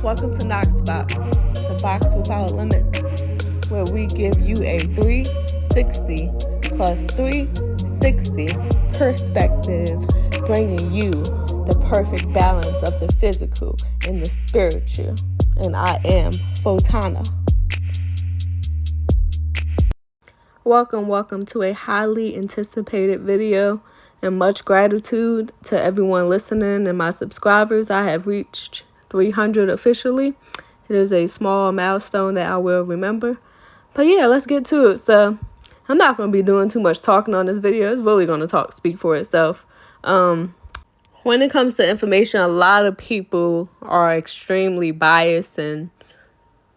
Welcome to Knox Box, the box without limits, where we give you a 360 plus 360 perspective, bringing you the perfect balance of the physical and the spiritual. And I am Photana. Welcome to a highly anticipated video, and much gratitude to everyone listening and my subscribers. I have reached 300 officially. It is a small milestone that I will remember. But yeah, let's get to it. So I'm not going to be doing too much talking on this video. It's really going to speak for itself. When it comes to information, a lot of people are extremely biased and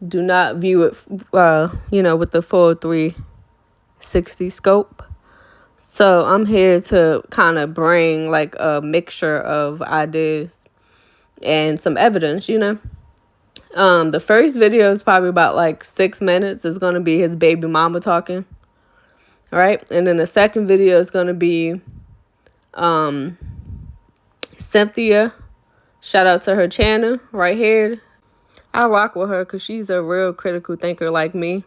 do not view it, with the full 360 scope. So I'm here to kind of bring like a mixture of ideas and some evidence, The first video is probably about like 6 minutes. It's going to be his baby mama talking. All right. And then the second video is going to be Cynthia. Shout out to her channel right here. I rock with her because she's a real critical thinker like me.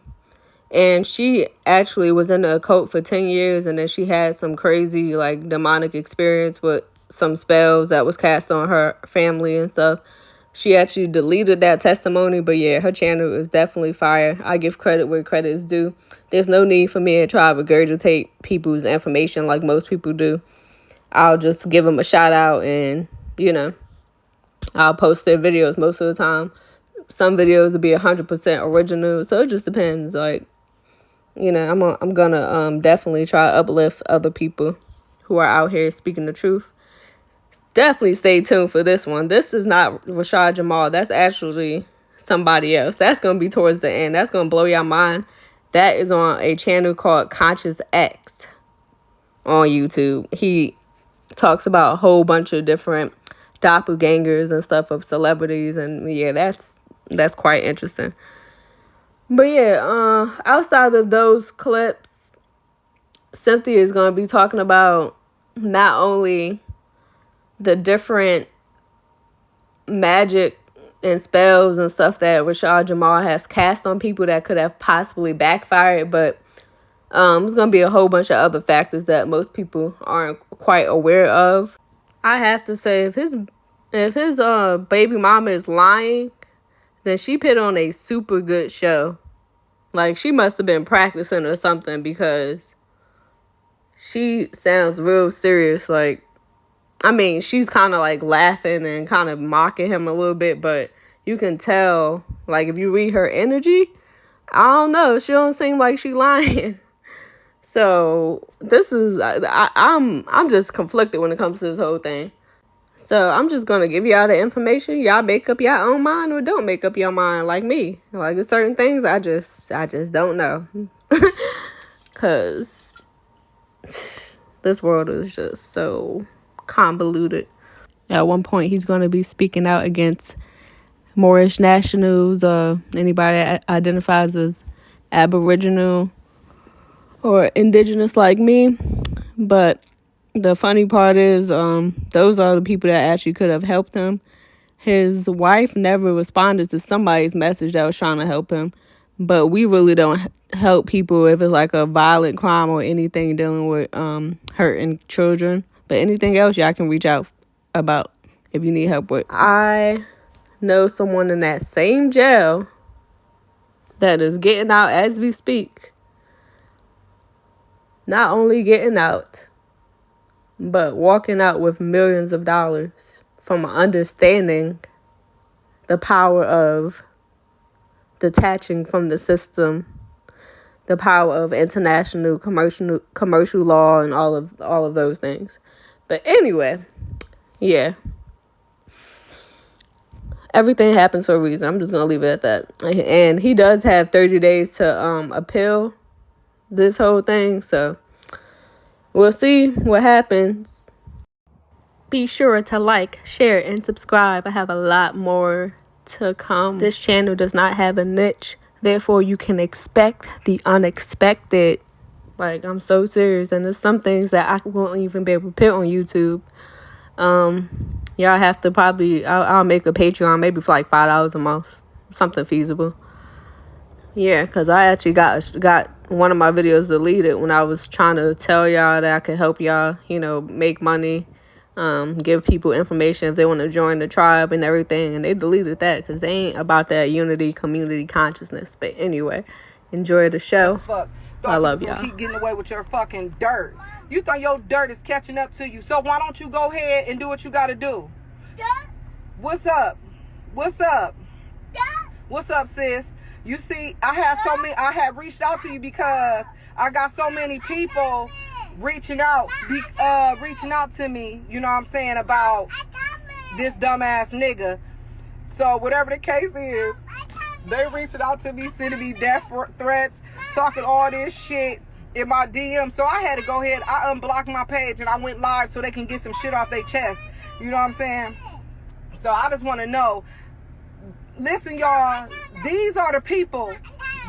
And she actually was in the occult for 10 years. And then she had some crazy like demonic experience with some spells that was cast on her family and stuff. She actually deleted that testimony. But yeah, her channel is definitely fire. I give credit where credit is due. There's no need for me to try to regurgitate people's information like most people do. I'll just give them a shout out and, I'll post their videos most of the time. Some videos will be 100% original. So it just depends. Like, I'm gonna definitely try to uplift other people who are out here speaking the truth. Definitely stay tuned for this one. This is not Rashad Jamal. That's actually somebody else. That's gonna be towards the end. That's gonna blow your mind. That is on a channel called Conscious X on YouTube. He talks about a whole bunch of different doppelgangers and stuff of celebrities, and yeah, that's quite interesting. But yeah, outside of those clips, Cynthia is going to be talking about not only the different magic and spells and stuff that Rashad Jamal has cast on people that could have possibly backfired, but there's going to be a whole bunch of other factors that most people aren't quite aware of. I have to say, if his baby mama is lying, then she put on a super good show. Like, she must have been practicing or something, because she sounds real serious. Like, I mean, she's kind of like laughing and kind of mocking him a little bit, but you can tell, like, if you read her energy, I don't know, she don't seem like she lying. So this is, I'm just conflicted when it comes to this whole thing. So I'm just going to give y'all the information. Y'all make up your own mind or don't make up your mind like me. Like, there's certain things I just don't know. Because this world is just so convoluted. At one point, he's going to be speaking out against Moorish nationals, anybody that identifies as Aboriginal or indigenous like me. But the funny part is, those are the people that actually could have helped him. His wife never responded to somebody's message that was trying to help him. But we really don't help people if it's like a violent crime or anything dealing with hurting children. But anything else, y'all can reach out about if you need help with. I know someone in that same jail that is getting out as we speak. Not only getting out, but walking out with millions of dollars from understanding the power of detaching from the system, the power of international commercial law, and all of those things. But anyway, yeah, everything happens for a reason. I'm just gonna leave it at that. And he does have 30 days to appeal this whole thing, so we'll see what happens. Be sure to like, share, and subscribe. I have a lot more to come. This channel does not have a niche. Therefore, you can expect the unexpected. Like, I'm so serious. And there's some things that I won't even be able to put on YouTube. Y'all have to probably, I'll make a Patreon maybe for like $5 a month. Something feasible. Yeah, because I actually got one of my videos deleted when I was trying to tell y'all that I could help y'all, make money, give people information if they want to join the tribe and everything. And they deleted that because they ain't about that unity, community consciousness. But anyway, enjoy the show. I love y'all. Keep getting away with your fucking dirt. You think your dirt is catching up to you. So why don't you go ahead and do what you got to do? What's up? What's up? What's up, sis? You see, I had reached out to you because I got so many people reaching out to me, you know what I'm saying, about this dumbass nigga. So whatever the case is, they reaching out to me, sending me death threats, talking all this shit in my DM. So I had to go ahead, I unblocked my page and I went live so they can get some shit off their chest. You know what I'm saying? So I just want to know, listen, y'all, these are the people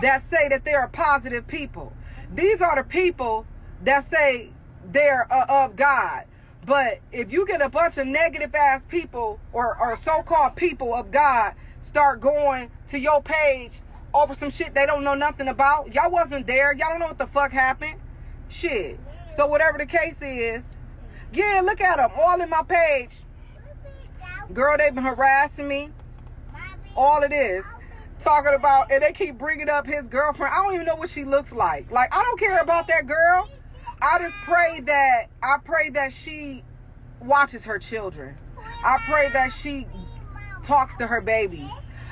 that say that they're positive people. These are the people that say they're of God. But if you get a bunch of negative ass people or so-called people of God start going to your page over some shit they don't know nothing about, y'all wasn't there, y'all don't know what the fuck happened. Shit. So whatever the case is, yeah, look at them, all in my page. Girl, they've been harassing me. All it is. Talking about, and they keep bringing up his girlfriend. I don't even know what she looks like. Like, I don't care about that girl. I just pray that she watches her children. I pray that she talks to her babies.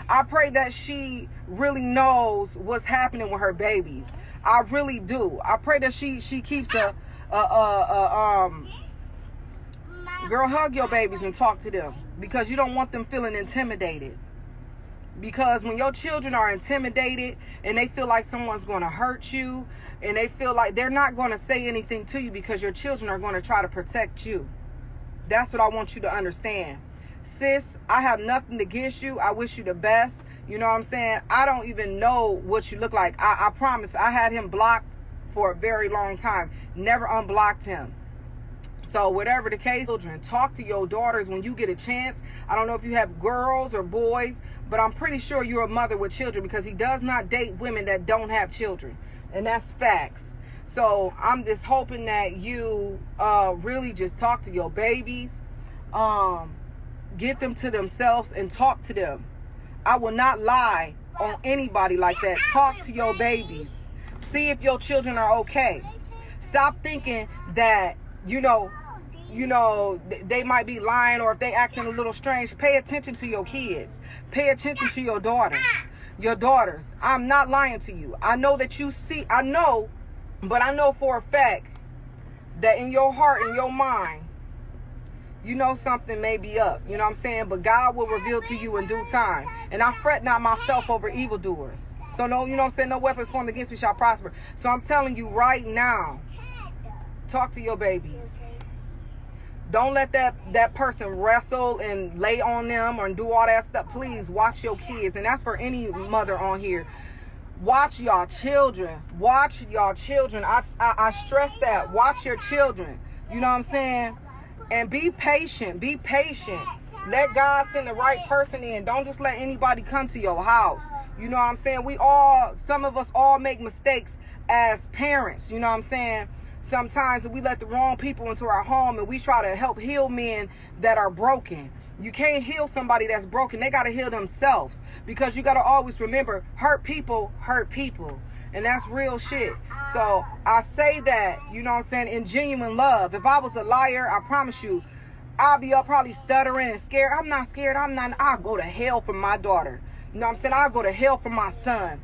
I pray that she really knows what's happening with her babies. I really do. I pray that she keeps girl, hug your babies and talk to them, because you don't want them feeling intimidated. Because when your children are intimidated and they feel like someone's going to hurt you and they feel like they're not going to say anything to you because your children are going to try to protect you. That's what I want you to understand. Sis, I have nothing against you. I wish you the best. You know what I'm saying? I don't even know what you look like. I promise, I had him blocked for a very long time. Never unblocked him. So whatever the case, children, talk to your daughters when you get a chance. I don't know if you have girls or boys, but I'm pretty sure you're a mother with children, because he does not date women that don't have children. And that's facts. So I'm just hoping that you really just talk to your babies. Get them to themselves and talk to them. I will not lie on anybody like that. Talk to your babies. See if your children are okay. Stop thinking that, they might be lying, or if they acting a little strange. Pay attention to your kids. Pay attention to your daughters. I'm not lying to you. I know that you see, but I know for a fact that in your heart, in your mind, something may be up. You know what I'm saying? But God will reveal to you in due time. And I fret not myself over evildoers. So no, you know what I'm saying? No weapons formed against me shall prosper. So I'm telling you right now, talk to your babies. Don't let that person wrestle and lay on them or do all that stuff. Please watch your kids. And that's for any mother on here. Watch y'all children. Watch y'all children. I stress that. Watch your children. You know what I'm saying? And be patient. Be patient. Let God send the right person in. Don't just let anybody come to your house. You know what I'm saying? Some of us all make mistakes as parents. You know what I'm saying? Sometimes we let the wrong people into our home and we try to help heal men that are broken. You can't heal somebody that's broken. They got to heal themselves, because you got to always remember, hurt people. And that's real shit. So I say that, you know what I'm saying, in genuine love. If I was a liar, I promise you, I'll be up probably stuttering and scared. I'm not scared. I'll go to hell for my daughter. You know what I'm saying? I'll go to hell for my son.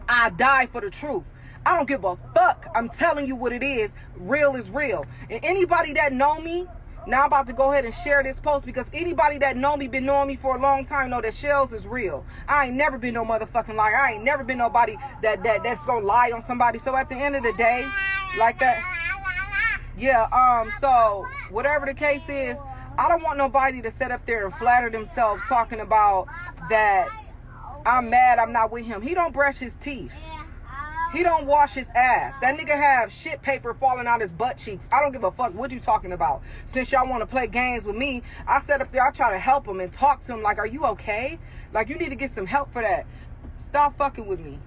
I die for the truth. I don't give a fuck. I'm telling you what it is. Real is real. And anybody that know me, now I'm about to go ahead and share this post, because anybody that know me, been knowing me for a long time, know that Shells is real. I ain't never been no motherfucking liar. I ain't never been nobody that's gonna lie on somebody. So at the end of the day, like that, yeah, so whatever the case is, I don't want nobody to sit up there and flatter themselves talking about that I'm mad I'm not with him. He don't brush his teeth. He don't wash his ass. That nigga have shit paper falling out his butt cheeks. I don't give a fuck what you talking about. Since y'all want to play games with me, I sat up there, I try to help him and talk to him like, are you okay? Like, you need to get some help for that. Stop fucking with me.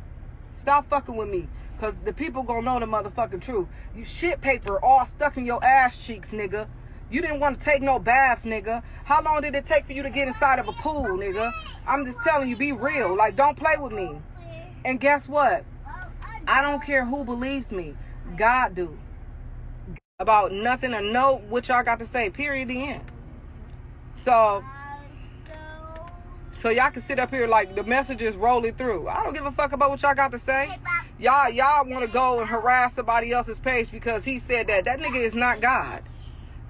Stop fucking with me. Because the people gonna know the motherfucking truth. You shit paper all stuck in your ass cheeks, nigga. You didn't want to take no baths, nigga. How long did it take for you to get inside of a pool, nigga? I'm just telling you, be real. Like, don't play with me. And guess what? I don't care who believes me. God do. About nothing or know what y'all got to say. Period. The end. So y'all can sit up here like the messages rolling through. I don't give a fuck about what y'all got to say. Y'all want to go and harass somebody else's page because he said that. That nigga is not God.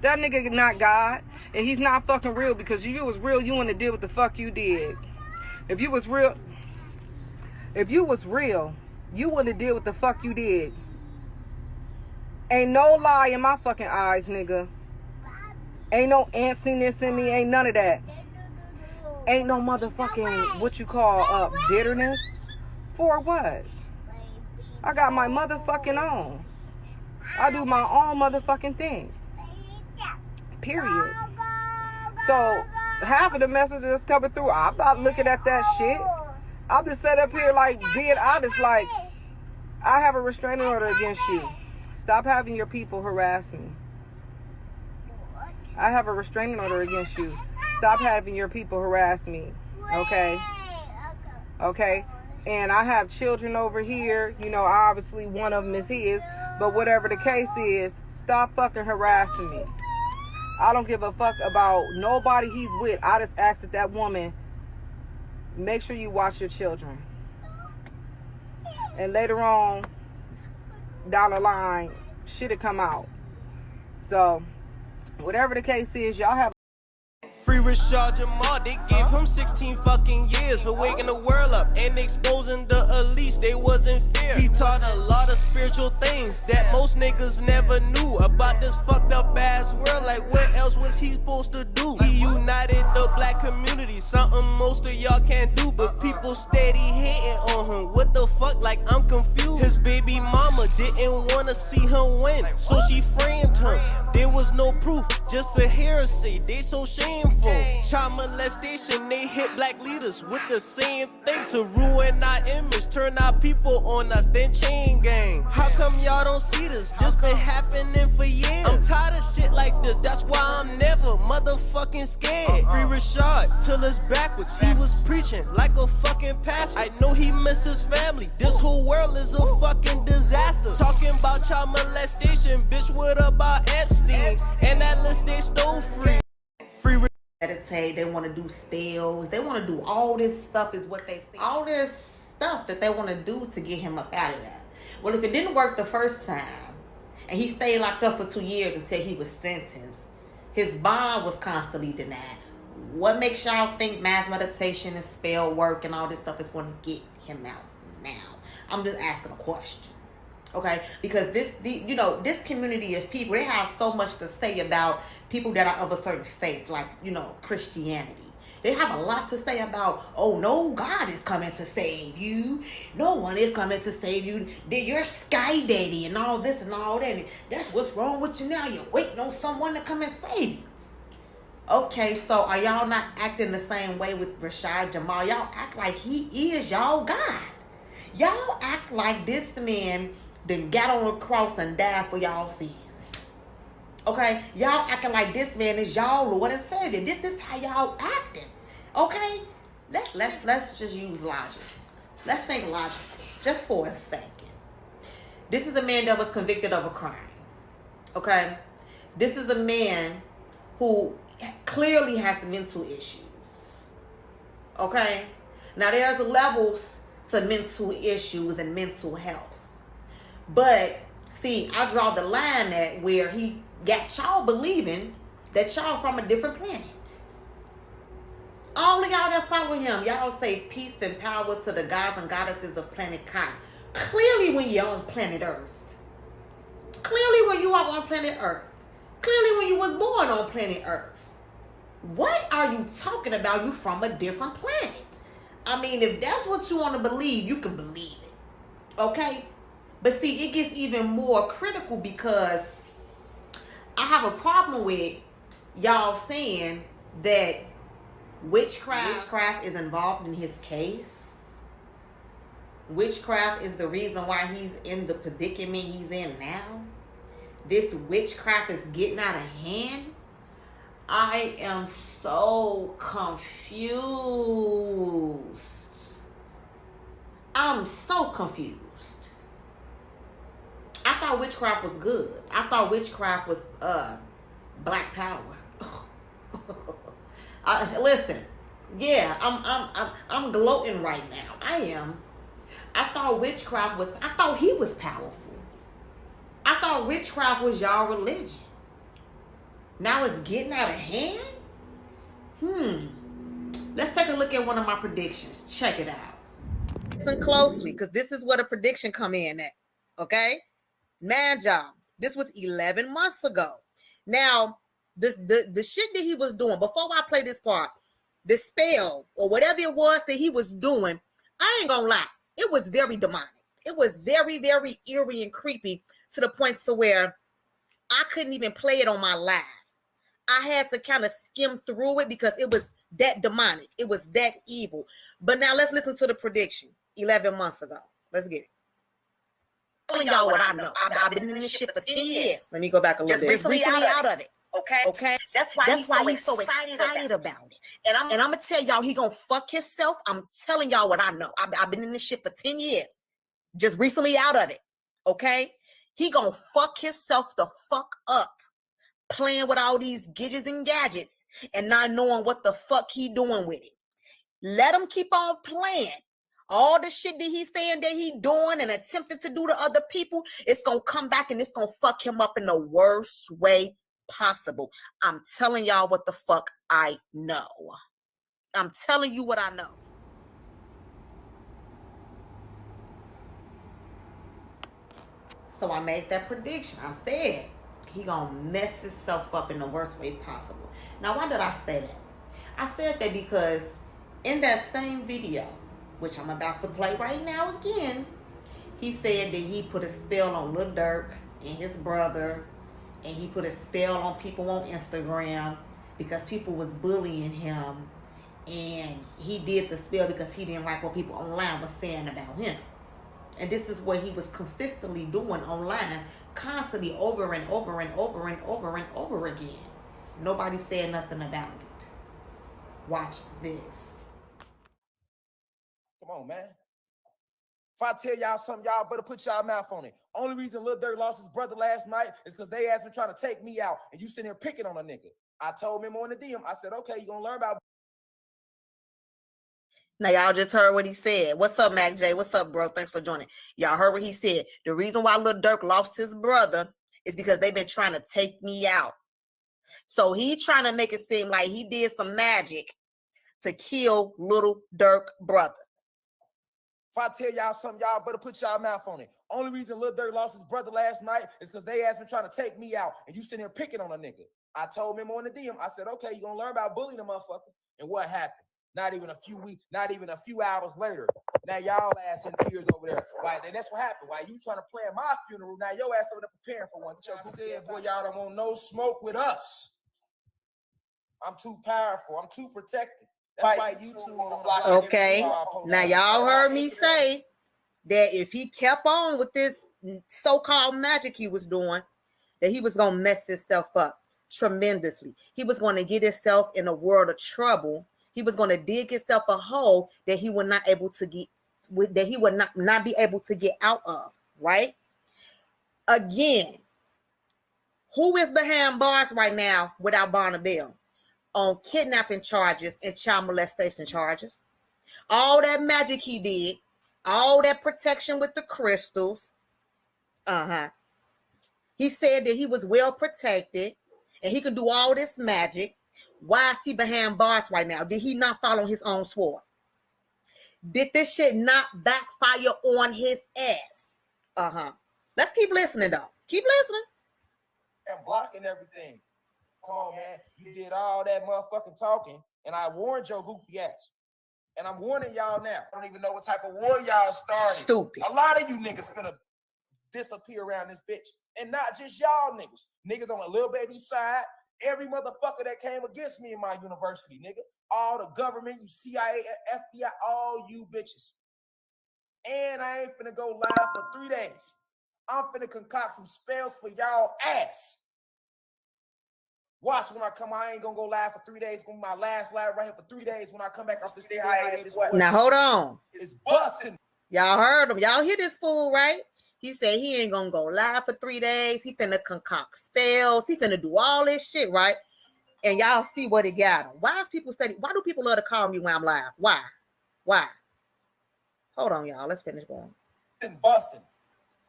That nigga is not God. And he's not fucking real, because if you was real, you wouldn't have did what the fuck you did. If you was real, you wouldn't have did what the fuck you did. Ain't no lie in my fucking eyes, nigga. Ain't no antsiness in me. Ain't none of that. Ain't no motherfucking, what you call, bitterness. For what? I got my motherfucking own. I do my own motherfucking thing. Period. So, half of the messages that's coming through, I'm not looking at that shit. I'm just set up here like being honest, like, I have a restraining order against you. Stop having your people harass me. I have a restraining order against you. Stop having your people harass me. Okay? Okay? And I have children over here. You know, obviously one of them is his. But whatever the case is, stop fucking harassing me. I don't give a fuck about nobody he's with. I just asked that woman, make sure you watch your children. And later on, down the line, shit'll come out. So, whatever the case is, y'all have... Free Rashad Jamal, they gave him 16 fucking years for waking the world up and exposing the elites, they wasn't fair. He taught a lot of spiritual things that most niggas never knew about this fucked up ass world. Like, what else was he supposed to do? He united the black community, something most of y'all can't do, but people steady hating on him. What the fuck? Like, I'm confused. His baby mama didn't wanna see him win, so she framed him. There was no proof, just a hearsay. They so shameful. Child molestation, they hit black leaders with the same thing to ruin our image, turn our people on us, then chain gang. How come y'all don't see this? This been happening for years. I'm tired of shit like this, that's why I'm never motherfucking scared. Free Rashad till it's backwards. He was preaching like a fucking pastor. I know he missed his family. This whole world is a fucking disaster. Talking about child molestation, bitch, what about Epstein? And that list they stole free. Meditate, they want to do spells, they want to do all this stuff, is what they say. All this stuff that they want to do to get him up out of that. Well, if it didn't work the first time, and he stayed locked up for 2 years until he was sentenced, his bond was constantly denied. What makes y'all think mass meditation and spell work and all this stuff is going to get him out now? I'm just asking a question. Okay, because this community of people, they have so much to say about people that are of a certain faith, like, Christianity. They have a lot to say about, oh, no, God is coming to save you. No one is coming to save you. You're sky daddy and all this and all that. And that's what's wrong with you now. You're waiting on someone to come and save you. Okay, so are y'all not acting the same way with Rashad Jamal? Y'all act like he is y'all God. Y'all act like this man then got on the cross and died for y'all sins. Okay? Y'all acting like this man is y'all Lord and Savior. This is how y'all acting. Okay? Let's just use logic. Let's think logic just for a second. This is a man that was convicted of a crime. Okay? This is a man who clearly has mental issues. Okay? Now there's levels to mental issues and mental health. But, see, I draw the line at where he got y'all believing that y'all from a different planet. All of y'all that follow him, y'all say peace and power to the gods and goddesses of planet Kai. Clearly when you're on planet Earth. Clearly when you are on planet Earth. Clearly when you was born on planet Earth. What are you talking about? You from a different planet. I mean, if that's what you want to believe, you can believe it. Okay? But see, it gets even more critical because I have a problem with y'all saying that witchcraft is involved in his case. Witchcraft is the reason why he's in the predicament he's in now. This witchcraft is getting out of hand. I am so confused. I'm so confused. I thought witchcraft was good. I thought witchcraft was black power. Listen, yeah, I'm gloating right now. I am. I thought he was powerful. I thought witchcraft was y'all religion. Now it's getting out of hand? Let's take a look at one of my predictions. Check it out. Listen closely, because this is where the prediction come in at. Okay? Man, y'all, this was 11 months ago. Now, the shit that he was doing, before I play this part, the spell or whatever it was that he was doing, I ain't gonna lie, it was very demonic. It was very, very eerie and creepy to the point to where I couldn't even play it on my live. I had to kind of skim through it because it was that demonic. It was that evil. But now let's listen to the prediction 11 months ago. Let's get it. Telling y'all what I know. I've been in this shit for 10 years. Let me go back a little bit. Just recently out of it. Okay. That's why he's so excited about it. And I'm gonna tell y'all he gonna fuck himself. I'm telling y'all what I know. I've been in this shit for 10 years. Just recently out of it. Okay. He gonna fuck himself the fuck up. Playing with all these gidgets and gadgets and not knowing what the fuck he doing with it. Let him keep on playing. All the shit that he's saying that he doing and attempting to do to other people, it's going to come back and it's going to fuck him up in the worst way possible. I'm telling y'all what the fuck I know. I'm telling you what I know. So I made that prediction. I said he gonna mess himself up in the worst way possible. Now, why did I say that? I said that because in that same video, which I'm about to play right now again, he said that he put a spell on Lil Durk and his brother, and he put a spell on people on Instagram because people was bullying him, and he did the spell because he didn't like what people online was saying about him. And this is what he was consistently doing online, constantly over and over and over and over and over again. Nobody said nothing about it. Watch this. Come on, man. If I tell y'all something, y'all better put y'all mouth on it. Only reason Lil Durk lost his brother last night is because they asked him trying to take me out, and you sitting there picking on a nigga. I told him on the DM, I said, okay, you gonna learn about. Now, y'all just heard what he said. What's up, Mac J? What's up, bro? Thanks for joining. Y'all heard what he said. The reason why Lil Durk lost his brother is because they've been trying to take me out. So he trying to make it seem like he did some magic to kill Lil Durk brother. If I tell y'all something, y'all better put y'all mouth on it. Only reason Lil Durk lost his brother last night is because they asked him trying to take me out, and you sitting there picking on a nigga. I told him on the DM, I said, okay, you gonna learn about bullying a motherfucker. And what happened? Not even a few weeks, not even a few hours later. Now y'all ass in tears over there. Why? And that's what happened. Why you trying to plan my funeral? Now your ass over there preparing for one. Y'all said, boy, y'all don't want no smoke with us. I'm too powerful. I'm too protected. That's why you two on the block. Okay. Now y'all heard me say that if he kept on with this so-called magic he was doing, that he was gonna mess himself up tremendously. He was going to get himself in a world of trouble. He was going to dig himself a hole that he would not able to get, that he would not be able to get out of. Right? Again, who is behind bars right now without bond or bail on kidnapping charges and child molestation charges? All that magic he did, all that protection with the crystals. He said that he was well protected and he could do all this magic. Why is he behind bars right now? Did he not follow his own sword? Did this shit not backfire on his ass? Let's keep listening, though. Keep listening. And blocking everything. Come on, man. You did all that motherfucking talking, and I warned your goofy ass. And I'm warning y'all now. I don't even know what type of war y'all started. Stupid. A lot of you niggas finna disappear around this bitch. And not just y'all niggas. Niggas on a little baby side. Every motherfucker that came against me in my university, nigga. All the government, you CIA, FBI, all you bitches. And I ain't finna go live for 3 days. I'm finna concoct some spells for y'all ass. Watch when I come. I ain't gonna go live for 3 days. It's gonna be my last live right here for 3 days when I come back off this day hiatus. Now hold on. It's busting. Y'all heard him. Y'all hear this fool, right? He said he ain't gonna go live for 3 days. He finna concoct spells. He finna do all this shit, right? And y'all see what it got him. Why is people study? Why do people love to call me when I'm live? Why? Hold on, y'all. Let's finish going. And busting.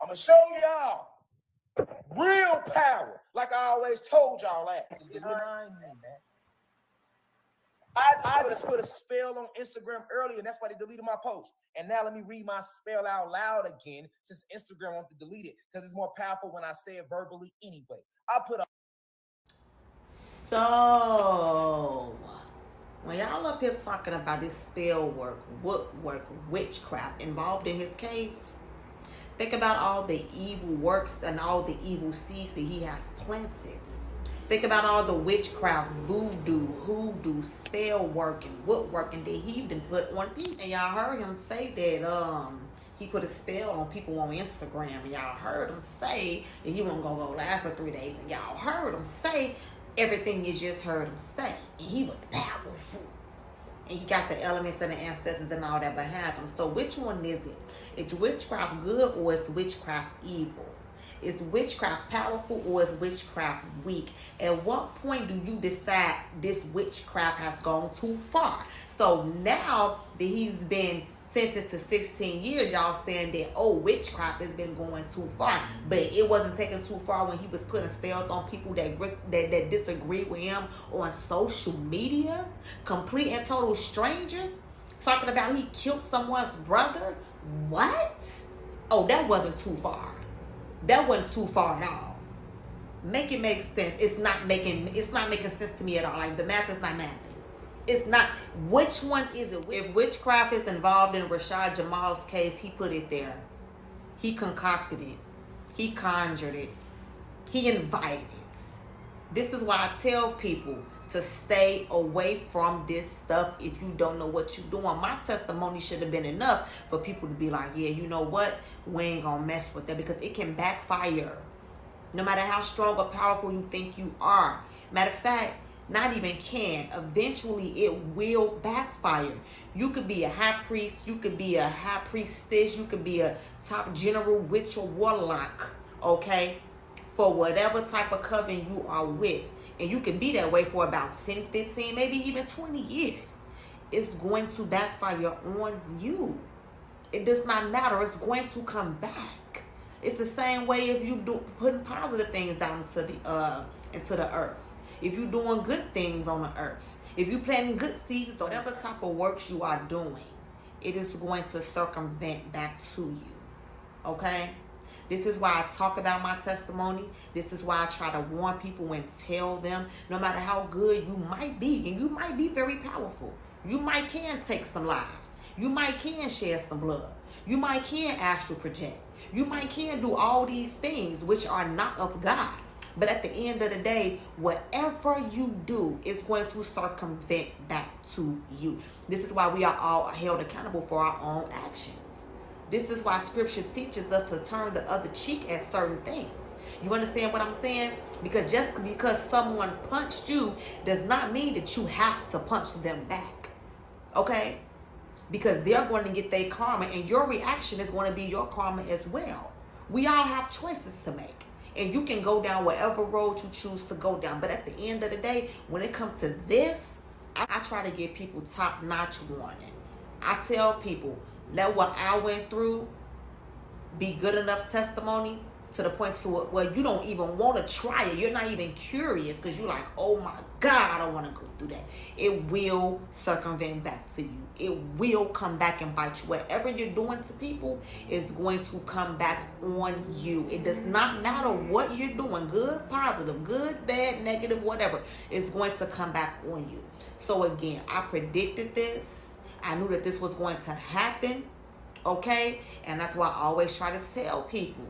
I'm gonna show y'all real power, like I always told y'all that. I just put a spell on Instagram earlier, and that's why they deleted my post. And now let me read my spell out loud again, since Instagram wants to delete it, because it's more powerful when I say it verbally anyway. I put a So when y'all up here talking about this spell work, woodwork, witchcraft involved in his case, think about all the evil works and all the evil seeds that he has planted. Think about all the witchcraft, voodoo, hoodoo, spell working, woodworking that he done put on people. And y'all heard him say that he put a spell on people on Instagram. And y'all heard him say that he wasn't gonna go live for 3 days. And y'all heard him say everything you just heard him say. And he was powerful. And he got the elements and the ancestors and all that behind him. So which one is it? Is witchcraft good or is witchcraft evil? Is witchcraft powerful or is witchcraft weak? At what point do you decide this witchcraft has gone too far? So now that he's been sentenced to 16 years, y'all saying that, oh, witchcraft has been going too far. But it wasn't taken too far when he was putting spells on people that disagree with him on social media. Complete and total strangers. Talking about he killed someone's brother. What? Oh, that wasn't too far. That wasn't too far at all. Make it make sense. It's not making sense to me at all. Like the math is not mathing. It's not. Which one is it? If witchcraft is involved in Rashad Jamal's case, he put it there. He concocted it. He conjured it. He invited it. This is why I tell people to stay away from this stuff if you don't know what you're doing. My testimony should have been enough for people to be like, yeah, you know what? We ain't gonna mess with that, because it can backfire. No matter how strong or powerful you think you are. Matter of fact, not even can. Eventually, it will backfire. You could be a high priest. You could be a high priestess. You could be a top general witch or warlock. Okay? For whatever type of coven you are with. And you can be that way for about 10, 15, maybe even 20 years. It's going to backfire on you. It does not matter. It's going to come back. It's the same way if you do putting positive things out into the earth. If you're doing good things on the earth. If you're planting good seeds, whatever type of works you are doing, it is going to circumvent back to you. Okay? This is why I talk about my testimony. This is why I try to warn people and tell them, no matter how good you might be, and you might be very powerful. You might can take some lives. You might can share some blood. You might can astral project. You might can do all these things which are not of God. But at the end of the day, whatever you do is going to circumvent back to you. This is why we are all held accountable for our own actions. This is why scripture teaches us to turn the other cheek at certain things. You understand what I'm saying? Because just because someone punched you does not mean that you have to punch them back. Okay? Because they're going to get their karma, and your reaction is going to be your karma as well. We all have choices to make. And you can go down whatever road you choose to go down. But at the end of the day, when it comes to this, I try to give people top-notch warning. I tell people, let what I went through be good enough testimony to the point to where you don't even want to try it. You're not even curious because you're like, oh my God, I don't want to go through that. It will circumvent back to you. It will come back and bite you. Whatever you're doing to people is going to come back on you. It does not matter what you're doing, good, positive, good, bad, negative, whatever. It's going to come back on you. So again, I predicted this. I knew that this was going to happen. Okay? And that's why I always try to tell people,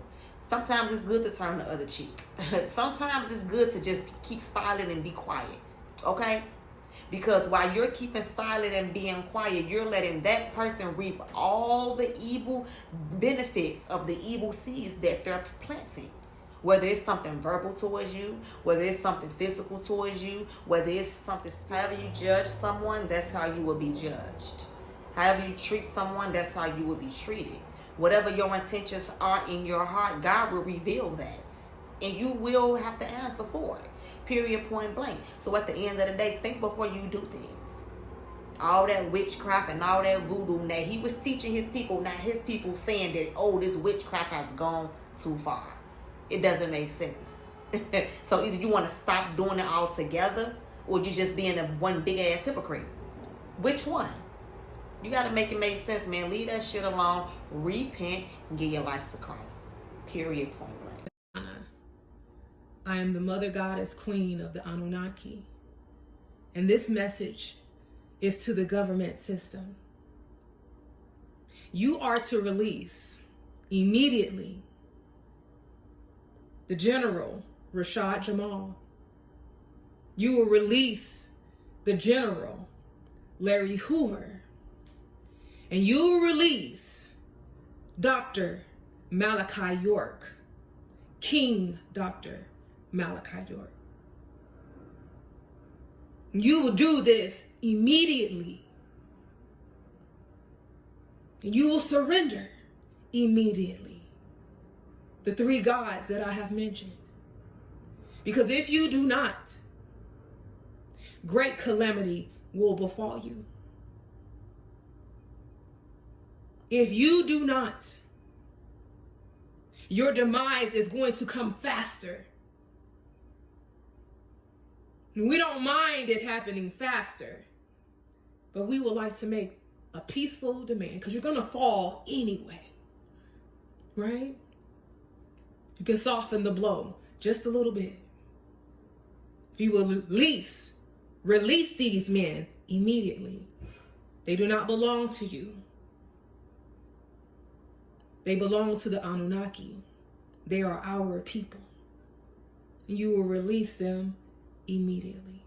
Sometimes it's good to turn the other cheek. Sometimes it's good to just keep silent and be quiet. Okay? Because while you're keeping silent and being quiet, you're letting that person reap all the evil benefits of the evil seeds that they're planting. Whether it's something verbal towards you, whether it's something physical towards you, whether it's something, however you judge someone, that's how you will be judged. However you treat someone, that's how you will be treated. Whatever your intentions are in your heart, God will reveal that. And you will have to answer for it. Period, point blank. So at the end of the day, think before you do things. All that witchcraft and all that voodoo that he was teaching his people, now his people saying that, oh, this witchcraft has gone too far. It doesn't make sense. So either you want to stop doing it altogether, or you just being a one big ass hypocrite. Which one? You got to make it make sense, man. Leave that shit alone. Repent and give your life to Christ. Period, point blank. I am the mother goddess queen of the Anunnaki. And this message is to the government system. You are to release immediately the General Rashad Jamal. You will release the General Larry Hoover. And you will release Dr. Malachi York, King Dr. Malachi York. You will do this immediately. You will surrender immediately the three gods that I have mentioned. Because if you do not, great calamity will befall you. If you do not, your demise is going to come faster. We don't mind it happening faster, but we would like to make a peaceful demand, because you're going to fall anyway, right? You can soften the blow just a little bit. If you will release these men immediately. They do not belong to you. They belong to the Anunnaki. They are our people. You will release them immediately.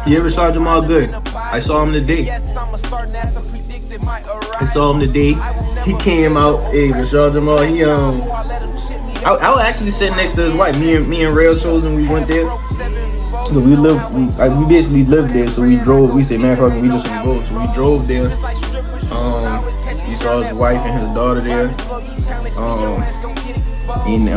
Yeah, Rashad Jamal good. I saw him today. He came out. Hey, Rashad Jamal. I was actually sitting next to his wife. Me and Rail Chosen. We went there. We basically lived there. So we drove. We said, man, fucking, we just gonna go. So we drove there. We saw his wife and his daughter there. And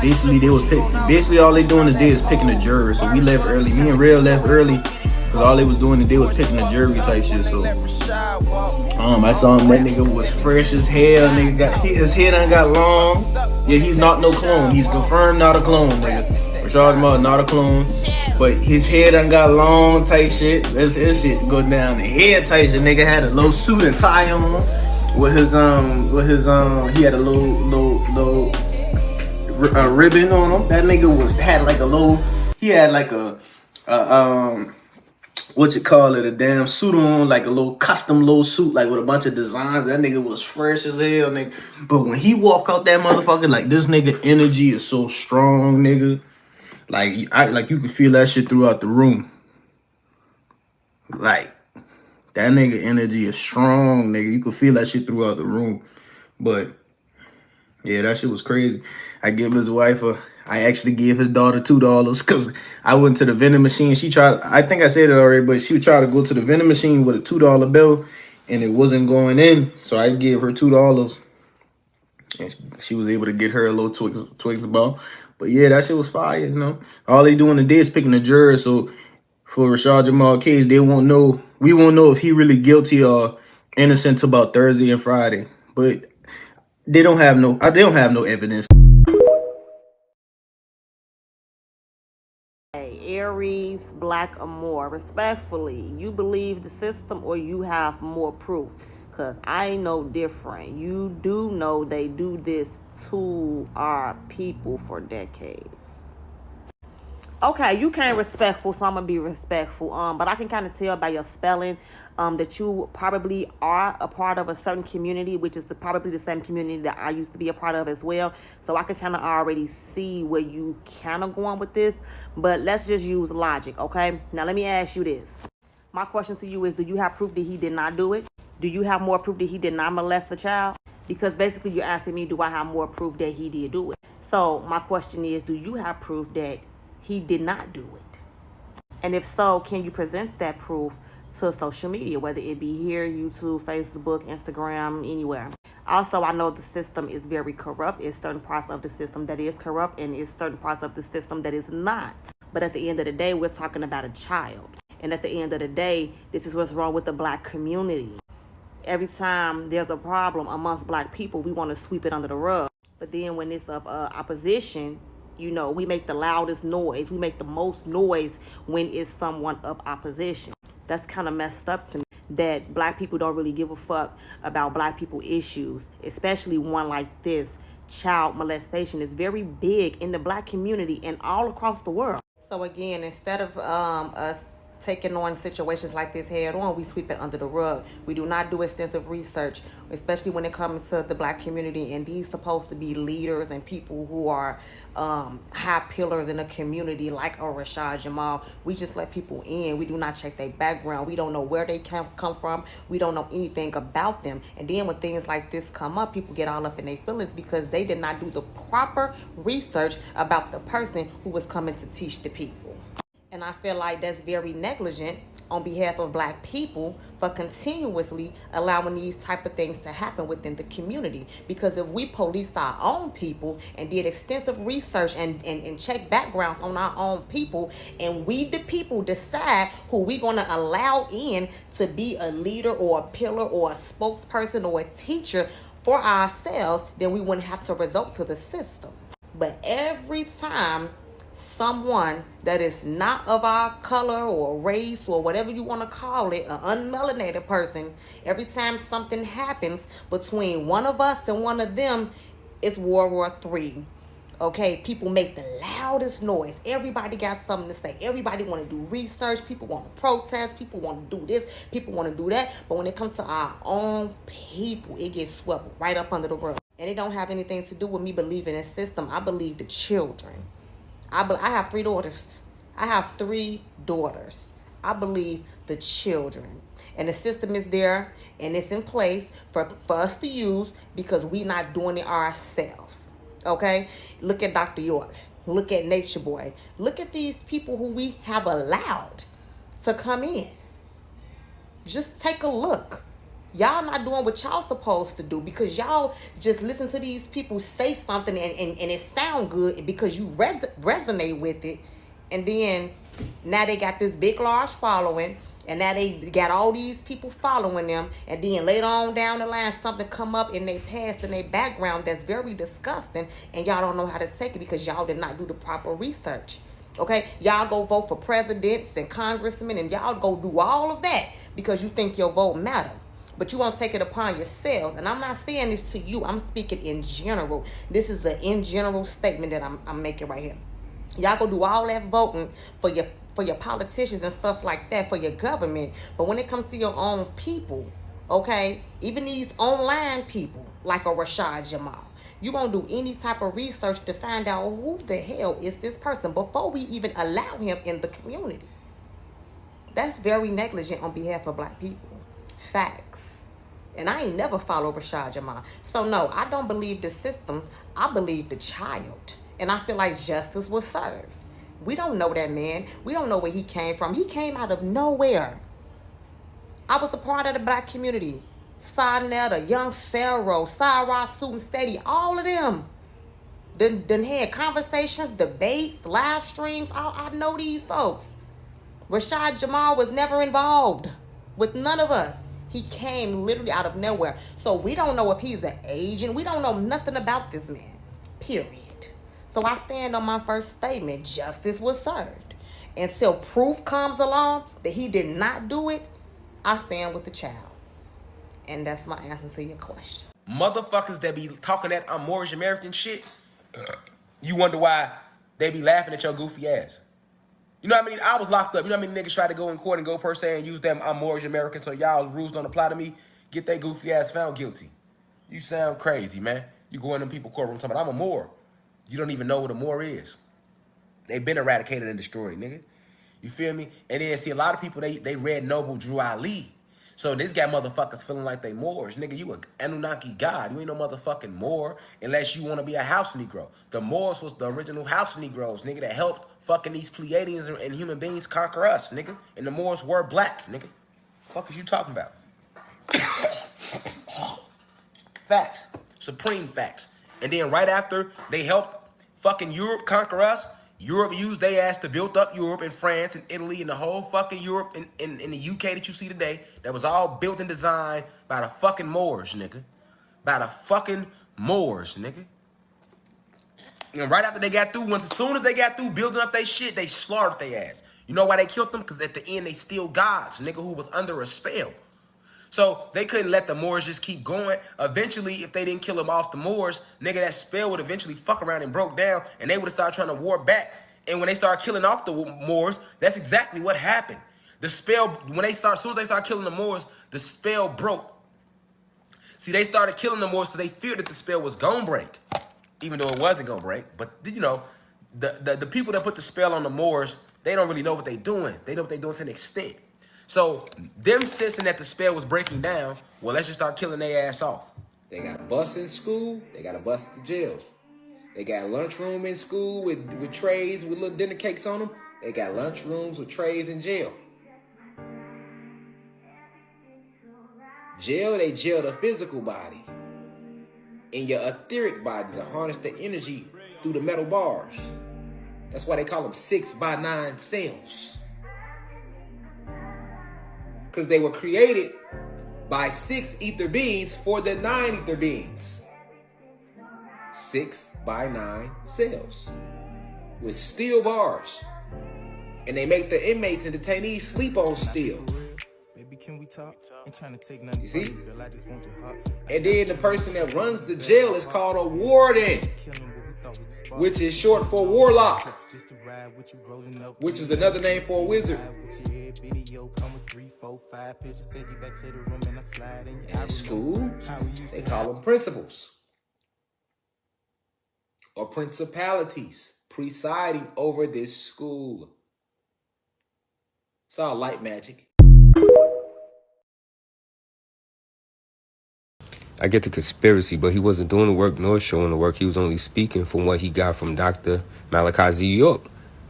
basically all they doing today is picking a jury. So we left early. Me and Rail left early because all they was doing today was picking a jury type shit. So I saw him. That nigga was fresh as hell. Nigga his head done got long. Yeah, he's not no clone. He's confirmed not a clone, nigga. Rashad Jamal not a clone. But his head done got long type shit. This shit go down the head type shit. Nigga had a little suit and tie on with his he had a little ribbon on him. That nigga had like a little, he had like a what you call it, a damn suit on, like a little custom little suit, like with a bunch of designs. That nigga was fresh as hell, nigga. But when he walk out that motherfucker, like this nigga energy is so strong, nigga. Like you can feel that shit throughout the room. Like that nigga energy is strong, nigga. You can feel that shit throughout the room. But yeah, that shit was crazy. I actually gave his daughter $2 because I went to the vending machine. I think I said it already, but she would try to go to the vending machine with a $2 bill and it wasn't going in. So I gave her $2 and she was able to get her a little Twix ball. But yeah, that shit was fire, you know. All they doing today is picking a juror. So for Rashad Jamal case, we won't know if he really guilty or innocent till about Thursday and Friday. But they don't have no evidence. Aries, Black Amore, respectfully, you believe the system or you have more proof? Because I know different. You do know they do this to our people for decades. Okay, you came respectful, so I'm gonna be respectful. But I can kind of tell by your spelling, that you probably are a part of a certain community, which is probably the same community that I used to be a part of as well. So I can kind of already see where you kind of going with this. But let's just use logic, okay? Now let me ask you this. My question to you is, do you have proof that he did not do it? Do you have more proof that he did not molest the child? Because basically you're asking me, do I have more proof that he did do it? So my question is, do you have proof that he did not do it? And if so, can you present that proof to social media, whether it be here, YouTube, Facebook, Instagram, anywhere? Also, I know the system is very corrupt. It's certain parts of the system that is corrupt, and it's certain parts of the system that is not. But at the end of the day, we're talking about a child. And at the end of the day, this is what's wrong with the black community. Every time there's a problem amongst black people, we want to sweep it under the rug. But then when it's of opposition, you know, we make the loudest noise. We make the most noise when it's someone of opposition. That's kind of messed up to me, that black people don't really give a fuck about black people issues, especially one like this. Child molestation is very big in the black community and all across the world. So again, instead of us taking on situations like this head on, we sweep it under the rug. We do not do extensive research, especially when it comes to the black community. And these supposed to be leaders and people who are high pillars in the community, like a Rashad Jamal. We just let people in. We do not check their background. We don't know where they come from. We don't know anything about them. And then when things like this come up, people get all up in their feelings because they did not do the proper research about the person who was coming to teach the people. And I feel like that's very negligent on behalf of black people for continuously allowing these type of things to happen within the community. Because if we policed our own people and did extensive research and check backgrounds on our own people, and we the people decide who we going to allow in to be a leader or a pillar or a spokesperson or a teacher for ourselves, then we wouldn't have to resort to the system. But every time someone that is not of our color or race or whatever you want to call it, an unmelanated person, every time something happens between one of us and one of them, it's World War III. Okay, people make the loudest noise. Everybody got something to say. Everybody want to do research. People want to protest. People want to do this. People want to do that. But when it comes to our own people, it gets swept right up under the rug. And it don't have anything to do with me believing in the system. I believe the children. I have 3 daughters. I have 3 daughters. I believe the children. And the system is there and it's in place for us to use because we're not doing it ourselves. Okay? Look at Dr. York. Look at Nature Boy. Look at these people who we have allowed to come in. Just take a look. Y'all not doing what y'all supposed to do because y'all just listen to these people say something and it sound good because you resonate with it. And then now they got this big, large following. And now they got all these people following them. And then later on down the line, something come up in their past and their background that's very disgusting. And y'all don't know how to take it because y'all did not do the proper research. Okay? Y'all go vote for presidents and congressmen and y'all go do all of that because you think your vote matter. But you won't take it upon yourselves. And I'm not saying this to you. I'm speaking in general. This is the in general statement that I'm making right here. Y'all go do all that voting for your politicians and stuff like that, for your government. But when it comes to your own people, okay, even these online people like a Rashad Jamal, you won't do any type of research to find out who the hell is this person before we even allow him in the community. That's very negligent on behalf of black people. Facts. And I ain't never followed Rashad Jamal. So no, I don't believe the system. I believe the child. And I feel like justice was served. We don't know that man. We don't know where he came from. He came out of nowhere. I was a part of the black community. Sarnetta, Young Pharaoh, Sarah Suit Steady, all of them. Done had conversations, debates, live streams. I know these folks. Rashad Jamal was never involved with none of us. He came literally out of nowhere. So we don't know if he's an agent. We don't know nothing about this man. Period. So I stand on my first statement. Justice was served. Until proof comes along that he did not do it, I stand with the child. And that's my answer to your question. Motherfuckers that be talking that Moorish American shit, you wonder why they be laughing at your goofy ass. You know what I mean? I was locked up. You know what I mean? Niggas try to go in court and go per se and use them. I'm Moorish American, so y'all rules don't apply to me. Get that goofy ass found guilty. You sound crazy, man. You go in them people courtroom talking about I'm a Moor. You don't even know what a Moor is. They've been eradicated and destroyed, nigga. You feel me? And then see a lot of people they read Noble Drew Ali. So this got motherfuckers feeling like they Moors. Nigga, you a Anunnaki god. You ain't no motherfucking Moor unless you want to be a house Negro. The Moors was the original house Negroes, nigga, that helped fucking these Pleiadians and human beings conquer us, nigga. And the Moors were black, nigga. Fuck is you talking about? Facts. Supreme facts. And then right after they helped fucking Europe conquer us, Europe used their ass to build up Europe and France and Italy and the whole fucking Europe and in the UK that you see today. That was all built and designed by the fucking Moors, nigga. By the fucking Moors, nigga. And right after they got through, as soon as they got through building up their shit, they slaughtered their ass. You know why they killed them? Because at the end, they still gods, nigga, who was under a spell. So they couldn't let the Moors just keep going. Eventually, if they didn't kill them off the Moors, nigga, that spell would eventually fuck around and broke down, and they would have started trying to war back. And when they started killing off the Moors, that's exactly what happened. The spell, as soon as they started killing the Moors, the spell broke. See, they started killing the Moors because they feared that the spell was gonna break, even though it wasn't gonna break. But you know, the people that put the spell on the Moors, they don't really know what they're doing. They know what they're doing to an extent. So them sensing that the spell was breaking down, well, let's just start killing their ass off. They got a bus in school. They got a bus at the jails. They got a lunchroom in school with trays with little dinner cakes on them. They got lunchrooms with trays in jail. Jail, they jail the physical body. In your etheric body to harness the energy through the metal bars. That's why they call them 6x9 cells. Because they were created by 6 ether beings for the 9 ether beings. 6x9 cells with steel bars. And they make the inmates and detainees sleep on steel. Baby, can we talk? I'm trying to take nothing. You see? From you, girl. I just want your heart. And then the person that runs the jail is called a warden, which is short for warlock, which is another name for a wizard. And in school, they call them principals or principalities presiding over this school. It's all light magic. I get the conspiracy, but he wasn't doing the work nor showing the work. He was only speaking from what he got from Dr. Malachi Z. York.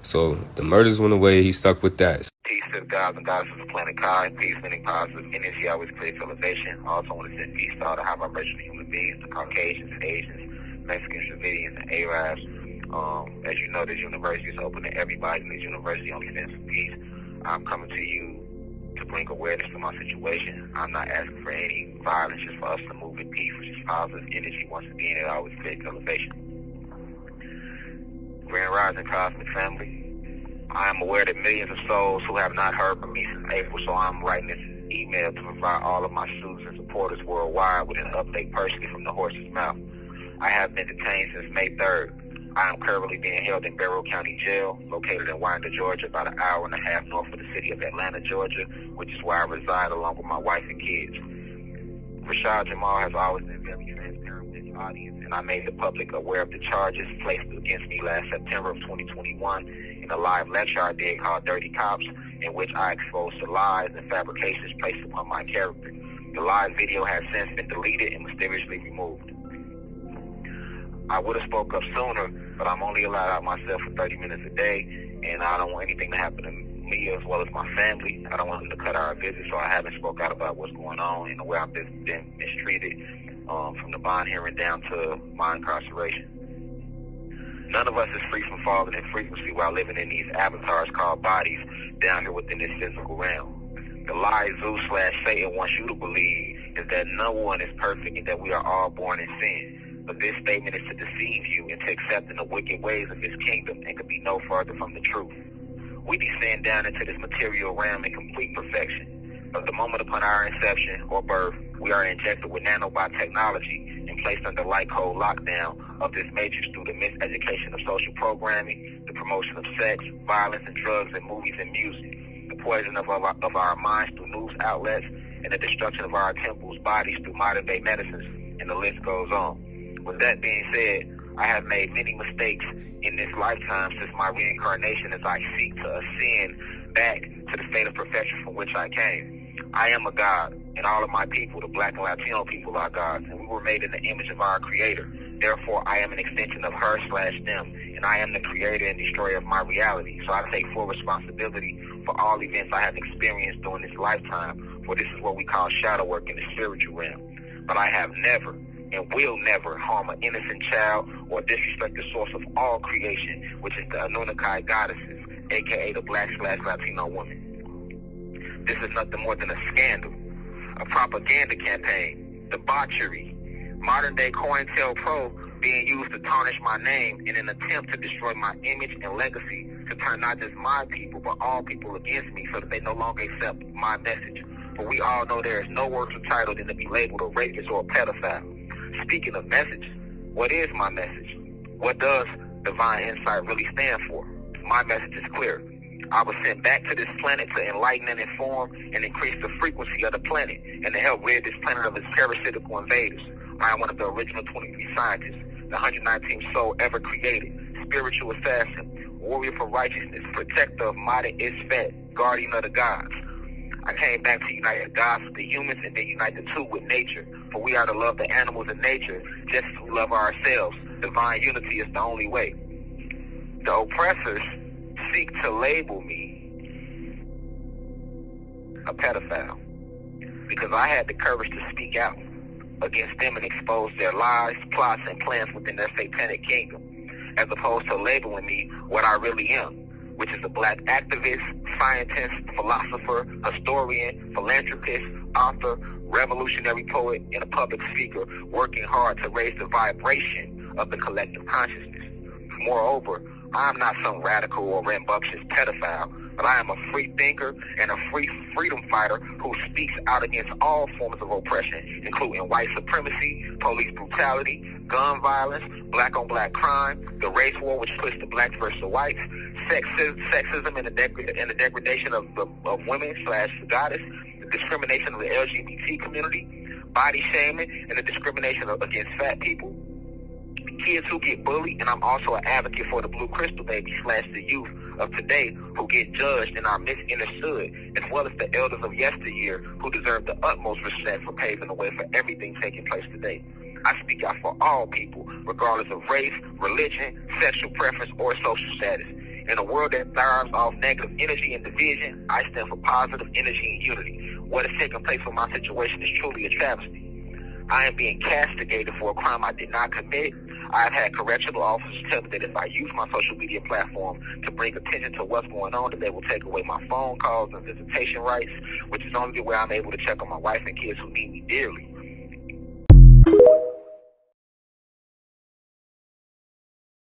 So the murders went away. He stuck with that. Peace to the gods and goddesses of planet Kai. Peace, meaning positive energy, always creates elevation. I also want to send peace to all the high vibrational human beings, the Caucasians, Asians, Mexicans, Dravidians, and Arabs. As you know, this university is open to everybody, and this university only stands for peace. I'm coming to you to bring awareness to my situation. I'm not asking for any violence, just for us to move in peace, which is positive energy. Once again, it always creates elevation. Grand Rising Cosmic Family. I am aware that millions of souls who have not heard from me since April, so I'm writing this email to provide all of my students and supporters worldwide with an update personally from the horse's mouth. I have been detained since May 3rd. I am currently being held in Barrow County Jail, located in Winder, Georgia, about an hour and a half north of the city of Atlanta, Georgia, which is where I reside along with my wife and kids. Rashad Jamal has always been very transparent with his audience, and I made the public aware of the charges placed against me last September of 2021 in a live lecture I did called Dirty Cops, in which I exposed the lies and fabrications placed upon my character. The live video has since been deleted and mysteriously removed. I would have spoke up sooner, but I'm only allowed out myself for 30 minutes a day, and I don't want anything to happen to me as well as my family. I don't want them to cut our visit, so I haven't spoke out about what's going on and the way I've been mistreated from the bond hearing down to my incarceration. None of us is free from falling in frequency while living in these avatars called bodies down here within this physical realm. The lie Zeus/Satan wants you to believe is that no one is perfect and that we are all born in sin. But this statement is to deceive you into accepting the wicked ways of his kingdom and could be no further from the truth. We descend down into this material realm in complete perfection. From the moment upon our inception or birth, we are injected with nanobot technology and placed under light code lockdown of this matrix through the miseducation of social programming, the promotion of sex, violence, and drugs in movies and music, the poison of our minds through news outlets, and the destruction of our temples, bodies through modern-day medicines, and the list goes on. With that being said, I have made many mistakes in this lifetime since my reincarnation as I seek to ascend back to the state of perfection from which I came. I am a God, and all of my people, the Black and Latino people, are gods, and we were made in the image of our Creator. Therefore, I am an extension of her/them, and I am the creator and destroyer of my reality. So I take full responsibility for all events I have experienced during this lifetime, for this is what we call shadow work in the spiritual realm. But I have never and will never harm an innocent child or disrespect the source of all creation, which is the Anunnaki goddesses, aka the Black/Latino woman. This is nothing more than a scandal, a propaganda campaign, debauchery, modern-day COINTELPRO being used to tarnish my name in an attempt to destroy my image and legacy, to turn not just my people, but all people against me so that they no longer accept my message. For we all know there is no worse title than to be labeled a rapist or a pedophile. Speaking of message, what is my message? What does divine insight really stand for? My message is clear. I was sent back to this planet to enlighten and inform and increase the frequency of the planet and to help rid this planet of its parasitical invaders. I am one of the original 23 scientists, the 119th soul ever created, spiritual assassin, warrior for righteousness, protector of Mata Isfet, guardian of the gods. I came back to unite the gods with the humans and then unite the two with nature. For we are to love the animals and nature just as we love ourselves. Divine unity is the only way. The oppressors seek to label me a pedophile because I had the courage to speak out against them and expose their lies, plots, and plans within their satanic kingdom, as opposed to labeling me what I really am, which is a Black activist, scientist, philosopher, historian, philanthropist, author, revolutionary poet, and a public speaker working hard to raise the vibration of the collective consciousness. Moreover, I'm not some radical or rambunctious pedophile, but I am a free thinker and a free freedom fighter who speaks out against all forms of oppression, including white supremacy, police brutality, gun violence, black-on-black crime, the race war which puts the blacks versus the whites, sexism and the degradation of women/goddess, the discrimination of the LGBT community, body shaming, and the discrimination against fat people, kids who get bullied, and I'm also an advocate for the blue crystal babies / the youth of today who get judged and are misunderstood, as well as the elders of yesteryear who deserve the utmost respect for paving the way for everything taking place today. I speak out for all people, regardless of race, religion, sexual preference, or social status. In a world that thrives off negative energy and division, I stand for positive energy and unity. What is taking place with my situation is truly a travesty. I am being castigated for a crime I did not commit. I've had correctional officers tell me that if I use my social media platform to bring attention to what's going on, that they will take away my phone calls and visitation rights, which is only the way I'm able to check on my wife and kids who need me dearly.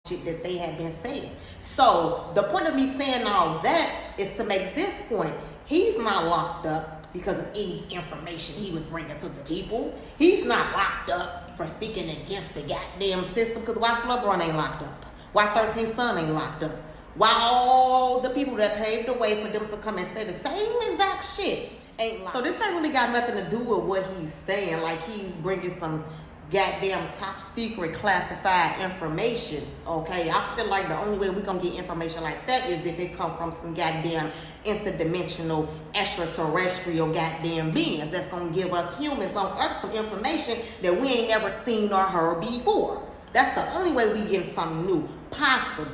Shit that they have been saying. So the point of me saying all that is to make this point. He's not locked up because of any information he was bringing to the people. He's not locked up for speaking against the goddamn system, because why Flubron ain't locked up? Why 13 Son ain't locked up? Why all the people that paved the way for them to come and say the same exact shit ain't locked up? So this ain't really got nothing to do with what he's saying, like he's bringing some goddamn top secret classified information, okay? I feel like the only way we gonna get information like that is if it come from some goddamn interdimensional extraterrestrial goddamn beings that's gonna give us humans on Earth some information that we ain't never seen or heard before. That's the only way we get something new, possibly,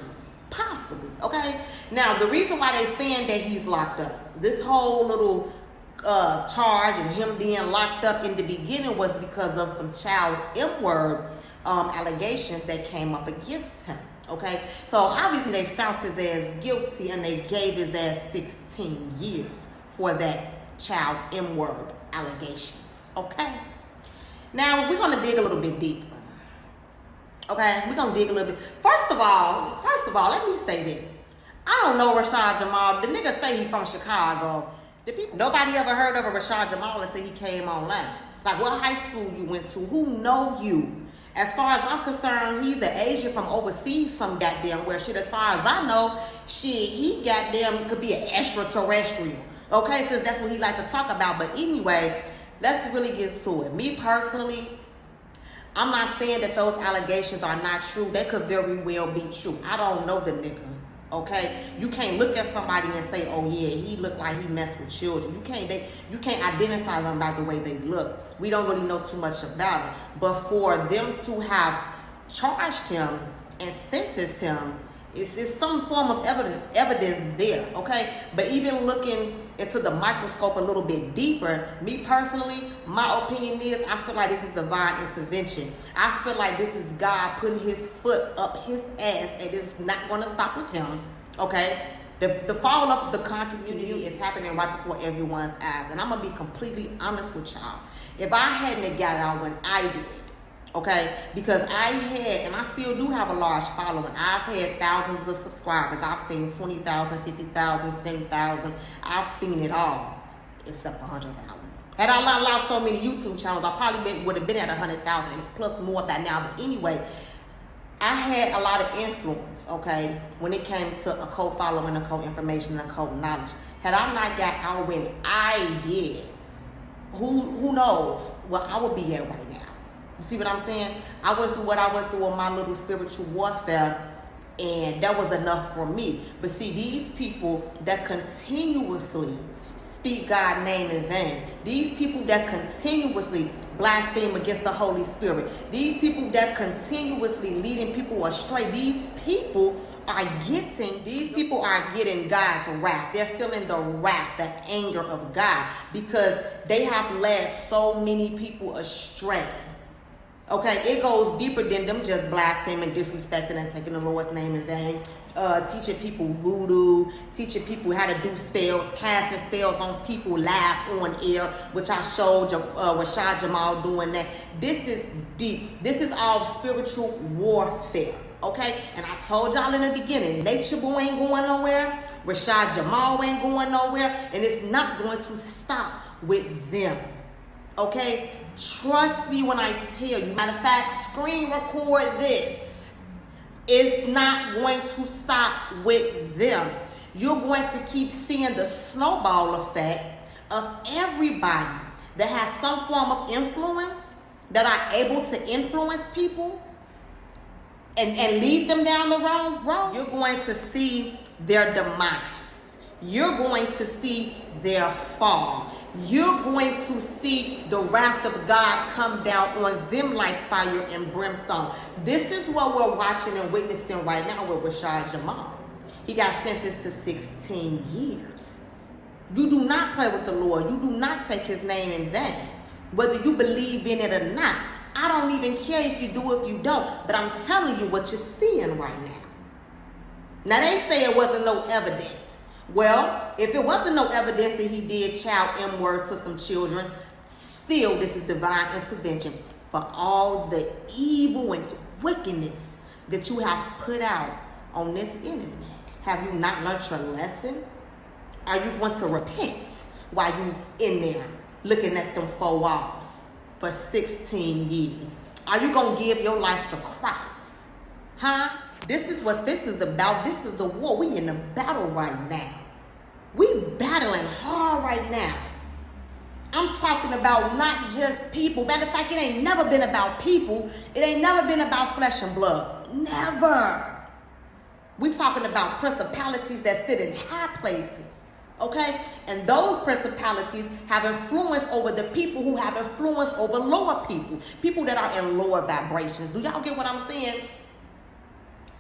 okay? Now, the reason why they saying that he's locked up, this whole little charge and him being locked up in the beginning was because of some child M-word allegations that came up against him, okay? So obviously they found his ass guilty and they gave his ass 16 years for that child M-word allegation, okay? Now we're gonna dig a little bit deeper, okay? We're gonna dig a little bit. First of all, let me say this. I don't know Rashad Jamal. The nigga say he from Chicago. Nobody ever heard of a Rashad Jamal until he came online. Like, what high school you went to? Who know you? As far as I'm concerned, he's an Asian from overseas some goddamn where. Shit, as far as I know, shit, he goddamn could be an extraterrestrial. Okay, since that's what he like to talk about. But anyway, let's really get to it. Me personally, I'm not saying that those allegations are not true. They could very well be true. I don't know the nigga. Okay, you can't look at somebody and say, "Oh yeah, he look like he messed with children." You can't identify them by the way they look. We don't really know too much about it. But for them to have charged him and sentenced him, it's some form of evidence there. Okay, but even looking into the microscope a little bit deeper, me personally, my opinion is I feel like this is divine intervention. I feel like this is God putting his foot up his ass, and it's not going to stop with him. Okay, the fall of the conscious community is happening right before everyone's eyes, and I'm gonna be completely honest with y'all. If I hadn't got out when I did, okay, because I had, and I still do have a large following. I've had thousands of subscribers. I've seen 20,000, 50,000, 10,000. I've seen it all, except 100,000. Had I not lost so many YouTube channels, I probably would have been at 100,000 plus more by now. But anyway, I had a lot of influence, okay, when it came to occult following, occult information, and occult knowledge. Had I not got out when I did, who knows where I would be at right now. You see what I'm saying? I went through what I went through in my little spiritual warfare, and that was enough for me. But see, these people that continuously speak God's name in vain, these people that continuously blaspheme against the Holy Spirit, these people that continuously leading people astray, these people are getting God's wrath. They're feeling the wrath, the anger of God, because they have led so many people astray. Okay, it goes deeper than them just blaspheming, disrespecting, and taking the Lord's name in vain. Teaching people voodoo, teaching people how to do spells, casting spells on people live on air, which I showed Rashad Jamal doing that. This is deep. This is all spiritual warfare. Okay, and I told y'all in the beginning, Nature Boy ain't going nowhere, Rashad Jamal ain't going nowhere, and it's not going to stop with them. Okay, trust me when I tell you. Matter of fact, screen record this. It's not going to stop with them. You're going to keep seeing the snowball effect of everybody that has some form of influence, that are able to influence people and lead them down the wrong road. You're going to see their demise. You're going to see their fall. You're going to see the wrath of God come down on them like fire and brimstone. This is what we're watching and witnessing right now with Rashad Jamal. He got sentenced to 16 years. You do not play with the Lord. You do not take his name in vain. Whether you believe in it or not, I don't even care if you do, if you don't. But I'm telling you what you're seeing right now. Now they say it wasn't no evidence. Well, if it wasn't no evidence that he did child M-word to some children, still this is divine intervention for all the evil and wickedness that you have put out on this internet. Have you not learned your lesson? Are you going to repent while you in there looking at them four walls for 16 years? Are you going to give your life to Christ? Huh? This is what this is about. This is the war. We in a battle right now. We battling hard right now. I'm talking about not just people. Matter of fact, it ain't never been about people. It ain't never been about flesh and blood. Never. We talking about principalities that sit in high places. Okay? And those principalities have influence over the people who have influence over lower people. People that are in lower vibrations. Do y'all get what I'm saying?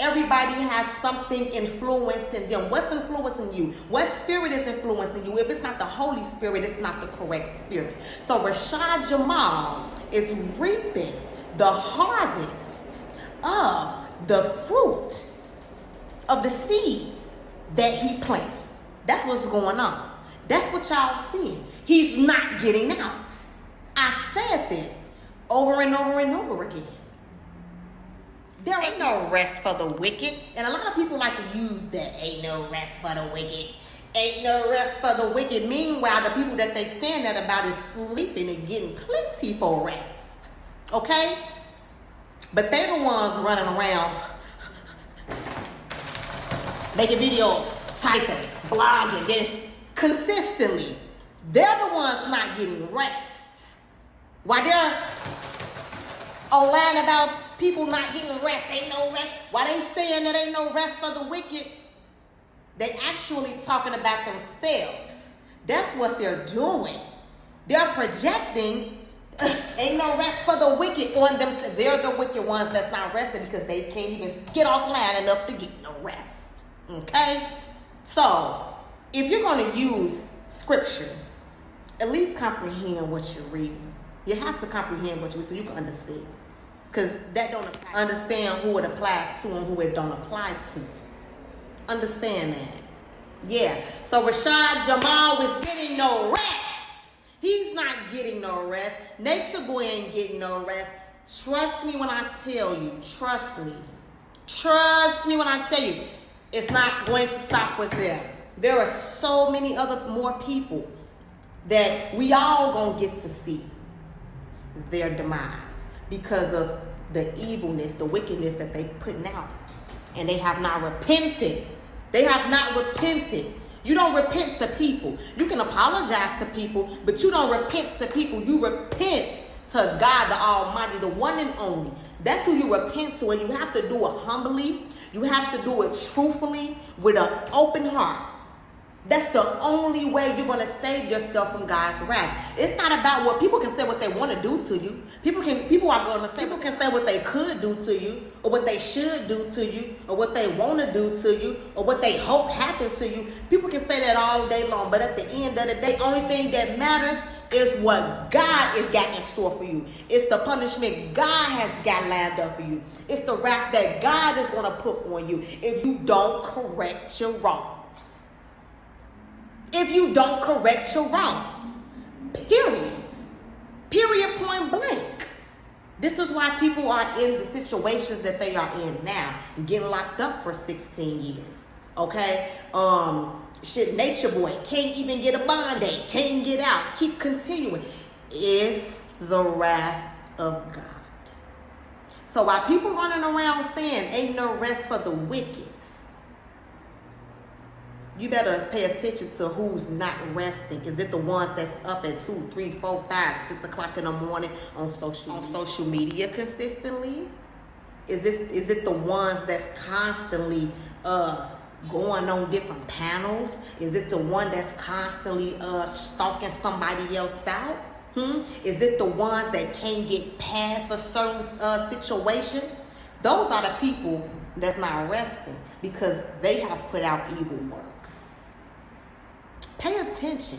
Everybody has something influencing them. What's influencing you? What spirit is influencing you? If it's not the Holy Spirit, it's not the correct spirit. So Rashad Jamal is reaping the harvest of the fruit of the seeds that he planted. That's what's going on. That's what y'all seeing. He's not getting out. I said this over and over and over again. There ain't no rest for the wicked. And a lot of people like to use that, ain't no rest for the wicked. Ain't no rest for the wicked. Meanwhile, the people that they saying that about is sleeping and getting plenty for rest. Okay? But they the ones running around making videos, typing, blogging, getting consistently. They're the ones not getting rest. While they're lying about people not getting rest, ain't no rest. While they saying that ain't no rest for the wicked, they actually talking about themselves. That's what they're doing. They're projecting ain't no rest for the wicked on them. They're the wicked ones that's not resting because they can't even get offline enough to get no rest. Okay? So, if you're going to use scripture, at least comprehend what you're reading. You have to comprehend what you read so you can understand. Because that don't apply. Understand who it applies to and who it don't apply to. Understand that. Yeah. So Rashad Jamal was getting no rest. He's not getting no rest. Nature Boy ain't getting no rest. Trust me when I tell you. Trust me. Trust me when I tell you. It's not going to stop with them. There are so many more people that we all gonna get to see their demise because of the evilness, the wickedness that they putting out. And they have not repented. They have not repented. You don't repent to people. You can apologize to people, but you don't repent to people. You repent to God the Almighty, the one and only. That's who you repent to, and you have to do it humbly. You have to do it truthfully with an open heart. That's the only way you're going to save yourself from God's wrath. It's not about what people can say what they want to do to you. People can say what they could do to you, or what they should do to you, or what they want to do to you, or what they hope happens to you. People can say that all day long, but at the end of the day, only thing that matters is what God has got in store for you. It's the punishment God has got lined up for you. It's the wrath that God is going to put on you if you don't correct your wrongs. If you don't correct your wrongs. Period. Period, point blank. This is why people are in the situations that they are in now, getting locked up for 16 years. Okay? Nature Boy can't even get a bond date, can't get out, keep continuing. It's the wrath of God. So while people running around saying ain't no rest for the wicked, you better pay attention to who's not resting. Is it the ones that's up at 2, 3, 4, 5, 6 o'clock in the morning on social media consistently? Is it the ones that's constantly going on different panels? Is it the one that's constantly stalking somebody else out? Is it the ones that can't get past a certain situation? Those are the people that's not resting because they have put out evil works. Pay attention.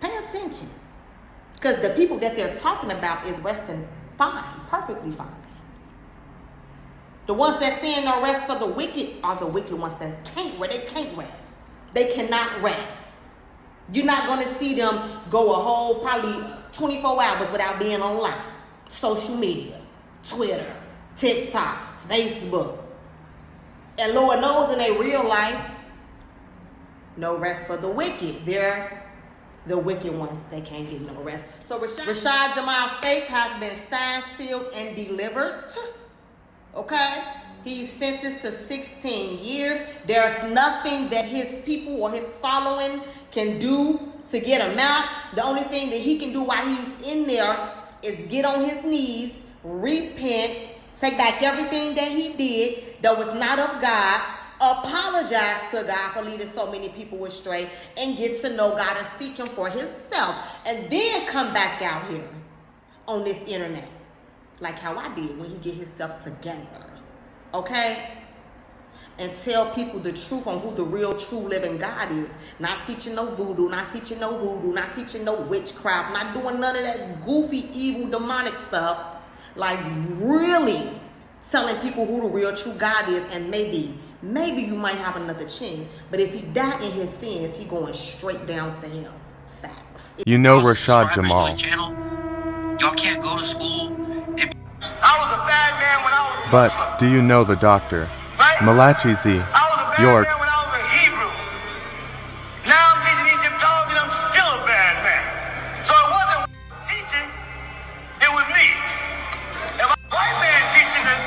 Pay attention. Because the people that they're talking about is resting fine, perfectly fine. The ones that saying no rest for the wicked are the wicked ones that can't rest. They cannot rest. You're not going to see them go a whole probably 24 hours without being online. Social media, Twitter, TikTok, Facebook. And Lord knows in their real life, no rest for the wicked. They're the wicked ones that can't get no rest. So Rashad Jamal faith has been signed, sealed, and delivered. Okay? He's sentenced to 16 years. There's nothing that his people or his following can do to get him out. The only thing that he can do while he's in there is get on his knees, repent, take back everything that he did that was not of God, apologize to God for leading so many people astray, and get to know God and seek him for himself. And then come back out here on this internet like how I did when he get himself together. Okay? And tell people the truth on who the real, true, living God is. Not teaching no voodoo, not teaching no hoodoo, not teaching no witchcraft, not doing none of that goofy, evil, demonic stuff. Like really telling people who the real, true God is, and maybe you might have another chance. But if he died in his sins, he going straight down to hell. Facts. You know Rashad Jamal. Y'all can't go to school. I was a bad man when I was But do you know the doctor? Malachi Z. I was a bad York. man when I was a Hebrew. Now I'm teaching Egyptology and I'm still a bad man. So it wasn't teaching, it was me. If a white man teaching the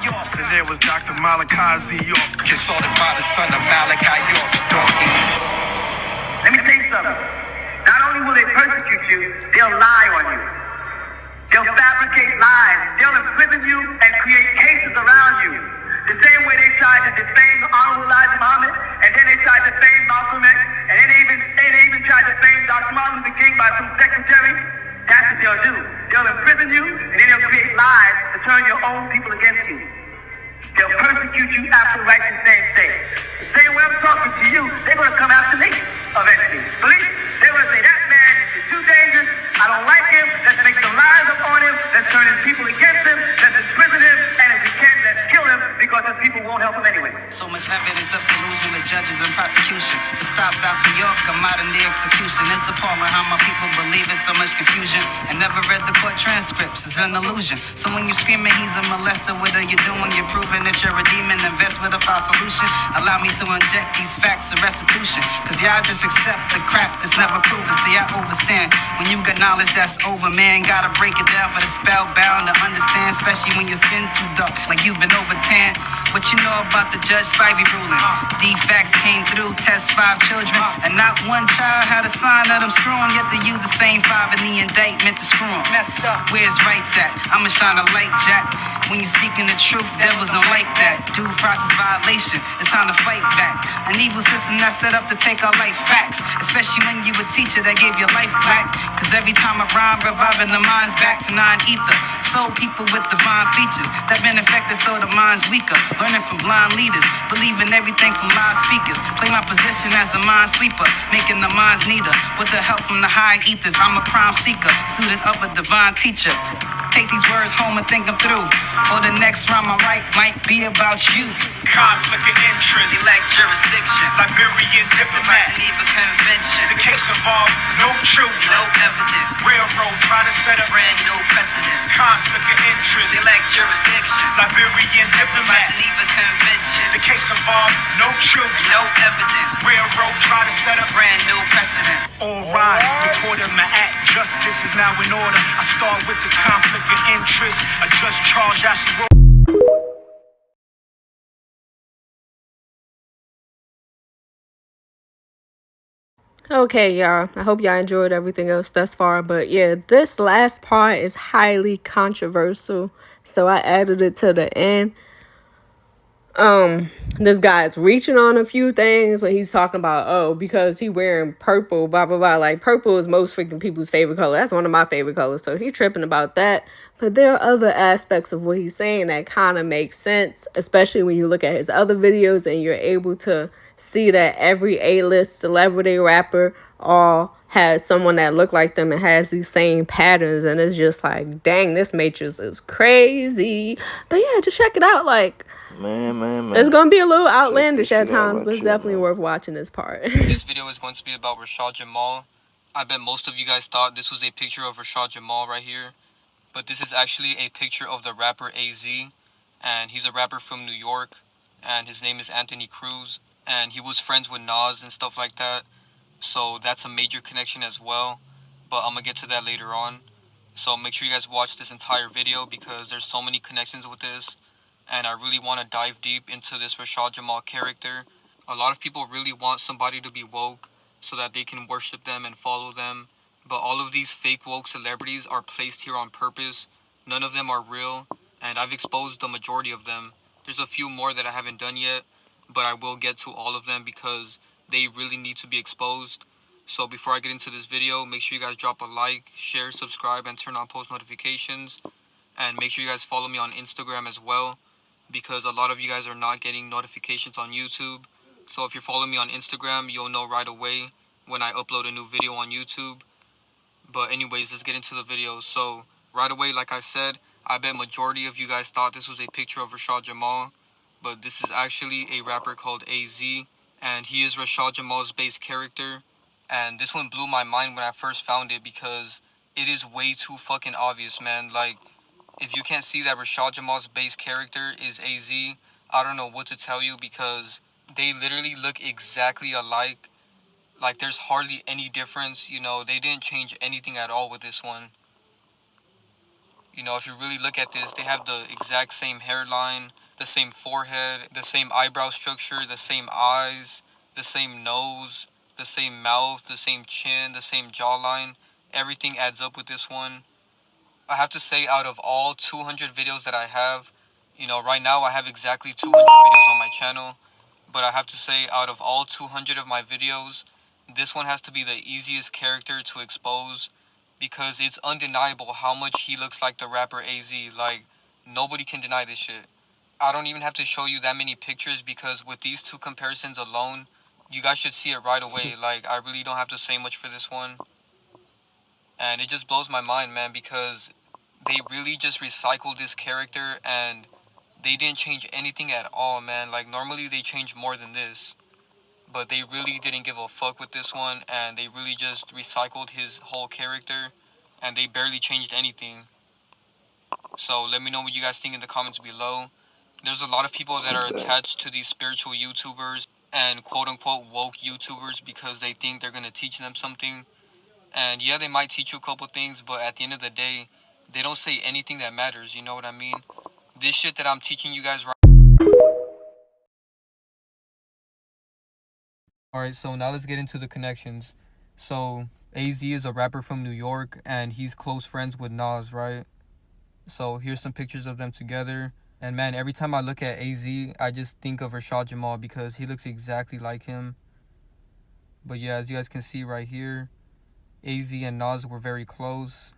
York. And there was Dr. Malachi York, consulted by the son of Malachi York. Let me tell you something. Not only will they persecute you, they'll lie on you. They'll fabricate lies. They'll imprison you and create cases around you. The same way they tried to defame Honorable Elijah Muhammad, and then they tried to defame Malcolm X, and then they even tried to defame Dr. Martin Luther King by some secretary. That's what they'll do. They'll imprison you, and then they'll create lies to turn your own people against you. They'll persecute you after rights in the same state. The same way I'm talking to you, they're going to come after me eventually. Believe? They're going to say, that man is too dangerous. I don't like him. Let's make some lies up on him. Let's turn his people against him. Let's imprison him. And if we can, let's kill him because his people won't help him anyway. So much evidence of collusion with judges and prosecution to stop Dr. York, a modern day execution. It's appalling how my people believe in so much confusion and never read the court transcripts. It's an illusion. So when you're screaming he's a molester, what are you doing? You're proving that you're a demon. Invest with a false solution. Allow me to inject these facts of restitution. Cause y'all just accept the crap that's never proven. See, I overstand. When you got knowledge that's over, man, gotta break it down for the spellbound to understand. Especially when your skin too dark, like you've been over tan. What you know about the Judge Spivey ruling? D-facts came through, test 5 children, and not one child had a sign of them screwing. Yet they use the same 5 in the indictment to screw them. Messed up. Where's rights at? I'ma shine a light, Jack. When you're speaking the truth, devils don't like that. Due process violation, it's time to fight back. An evil system that's set up to take our life facts. Especially when you a teacher that gave your life back. Cause every time I rhyme, reviving the minds back to non-ether. Soul people with divine features that been infected so the mind's weaker. Learning from blind leaders, believing everything from live speakers. Play my position as a mind sweeper, making the minds neater. With the help from the high ethers, I'm a prime seeker, student of a divine teacher. Take these words home and think them through, or the next rhyme I write might be about you. Conflict of interest. Elect jurisdiction. Liberian diplomat. Geneva Convention. The case involved no children. No evidence. Railroad trying to set up brand new precedents. Conflict of interest. Elect jurisdiction. Liberian diplomat. Geneva Convention. The case involved no children. No evidence. Railroad trying to set up brand new precedents. All rise, report of my act. Justice is now in order. I start with the conflict of interest. A just charge actually wrote. Okay, y'all. I hope y'all enjoyed everything else thus far. But yeah, this last part is highly controversial. So I added it to the end. This guy's reaching on a few things when he's talking about, oh, because he wearing purple, blah, blah, blah. Like, purple is most freaking people's favorite color. That's one of my favorite colors. So he's tripping about that. But there are other aspects of what he's saying that kind of make sense, especially when you look at his other videos and you're able to see that every A-list celebrity rapper all has someone that look like them and has these same patterns. And it's just like, dang, this matrix is crazy. But yeah, just check it out. Like, Man. It's going to be a little outlandish at times, but it's definitely worth watching this part. This video is going to be about Rashad Jamal. I bet most of you guys thought this was a picture of Rashad Jamal right here. But this is actually a picture of the rapper AZ. And he's a rapper from New York. And his name is Anthony Cruz. And he was friends with Nas and stuff like that. So that's a major connection as well. But I'm going to get to that later on. So make sure you guys watch this entire video because there's so many connections with this. And I really want to dive deep into this Rashad Jamal character. A lot of people really want somebody to be woke so that they can worship them and follow them. But all of these fake woke celebrities are placed here on purpose. None of them are real, and I've exposed the majority of them. There's a few more that I haven't done yet, but I will get to all of them because they really need to be exposed. So before I get into this video, make sure you guys drop a like, share, subscribe, and turn on post notifications. And make sure you guys follow me on Instagram as well, because a lot of you guys are not getting notifications on YouTube. So if you're following me on Instagram, you'll know right away when I upload a new video on YouTube. But anyways, let's get into the video. So right away, like I said, I bet majority of you guys thought this was a picture of Rashad Jamal. But this is actually a rapper called AZ. And he is Rashad Jamal's base character. And this one blew my mind when I first found it because it is way too fucking obvious, man. Like, if you can't see that Rashad Jamal's base character is AZ, I don't know what to tell you because they literally look exactly alike. Like, there's hardly any difference, you know. They didn't change anything at all with this one. You know, if you really look at this, they have the exact same hairline, the same forehead, the same eyebrow structure, the same eyes, the same nose, the same mouth, the same chin, the same jawline. Everything adds up with this one. I have to say, out of all 200 videos that I have, you know, right now I have exactly 200 videos on my channel. But I have to say, out of all 200 of my videos, this one has to be the easiest character to expose because it's undeniable how much he looks like the rapper AZ. Like, nobody can deny this shit. I don't even have to show you that many pictures because with these two comparisons alone, you guys should see it right away. Like, I really don't have to say much for this one. And it just blows my mind, man, because they really just recycled this character and they didn't change anything at all, man. Like, normally they change more than this. But they really didn't give a fuck with this one, and they really just recycled his whole character, and they barely changed anything. So let me know what you guys think in the comments below. There's a lot of people that are attached to these spiritual YouTubers and quote-unquote woke YouTubers because they think they're going to teach them something. And yeah, they might teach you a couple things, but at the end of the day, they don't say anything that matters, you know what I mean? This shit that I'm teaching you guys right. Alright, so now let's get into the connections. So, AZ is a rapper from New York, and he's close friends with Nas, right? So, here's some pictures of them together. And man, every time I look at AZ, I just think of Rashad Jamal because he looks exactly like him. But yeah, as you guys can see right here, AZ and Nas were very close.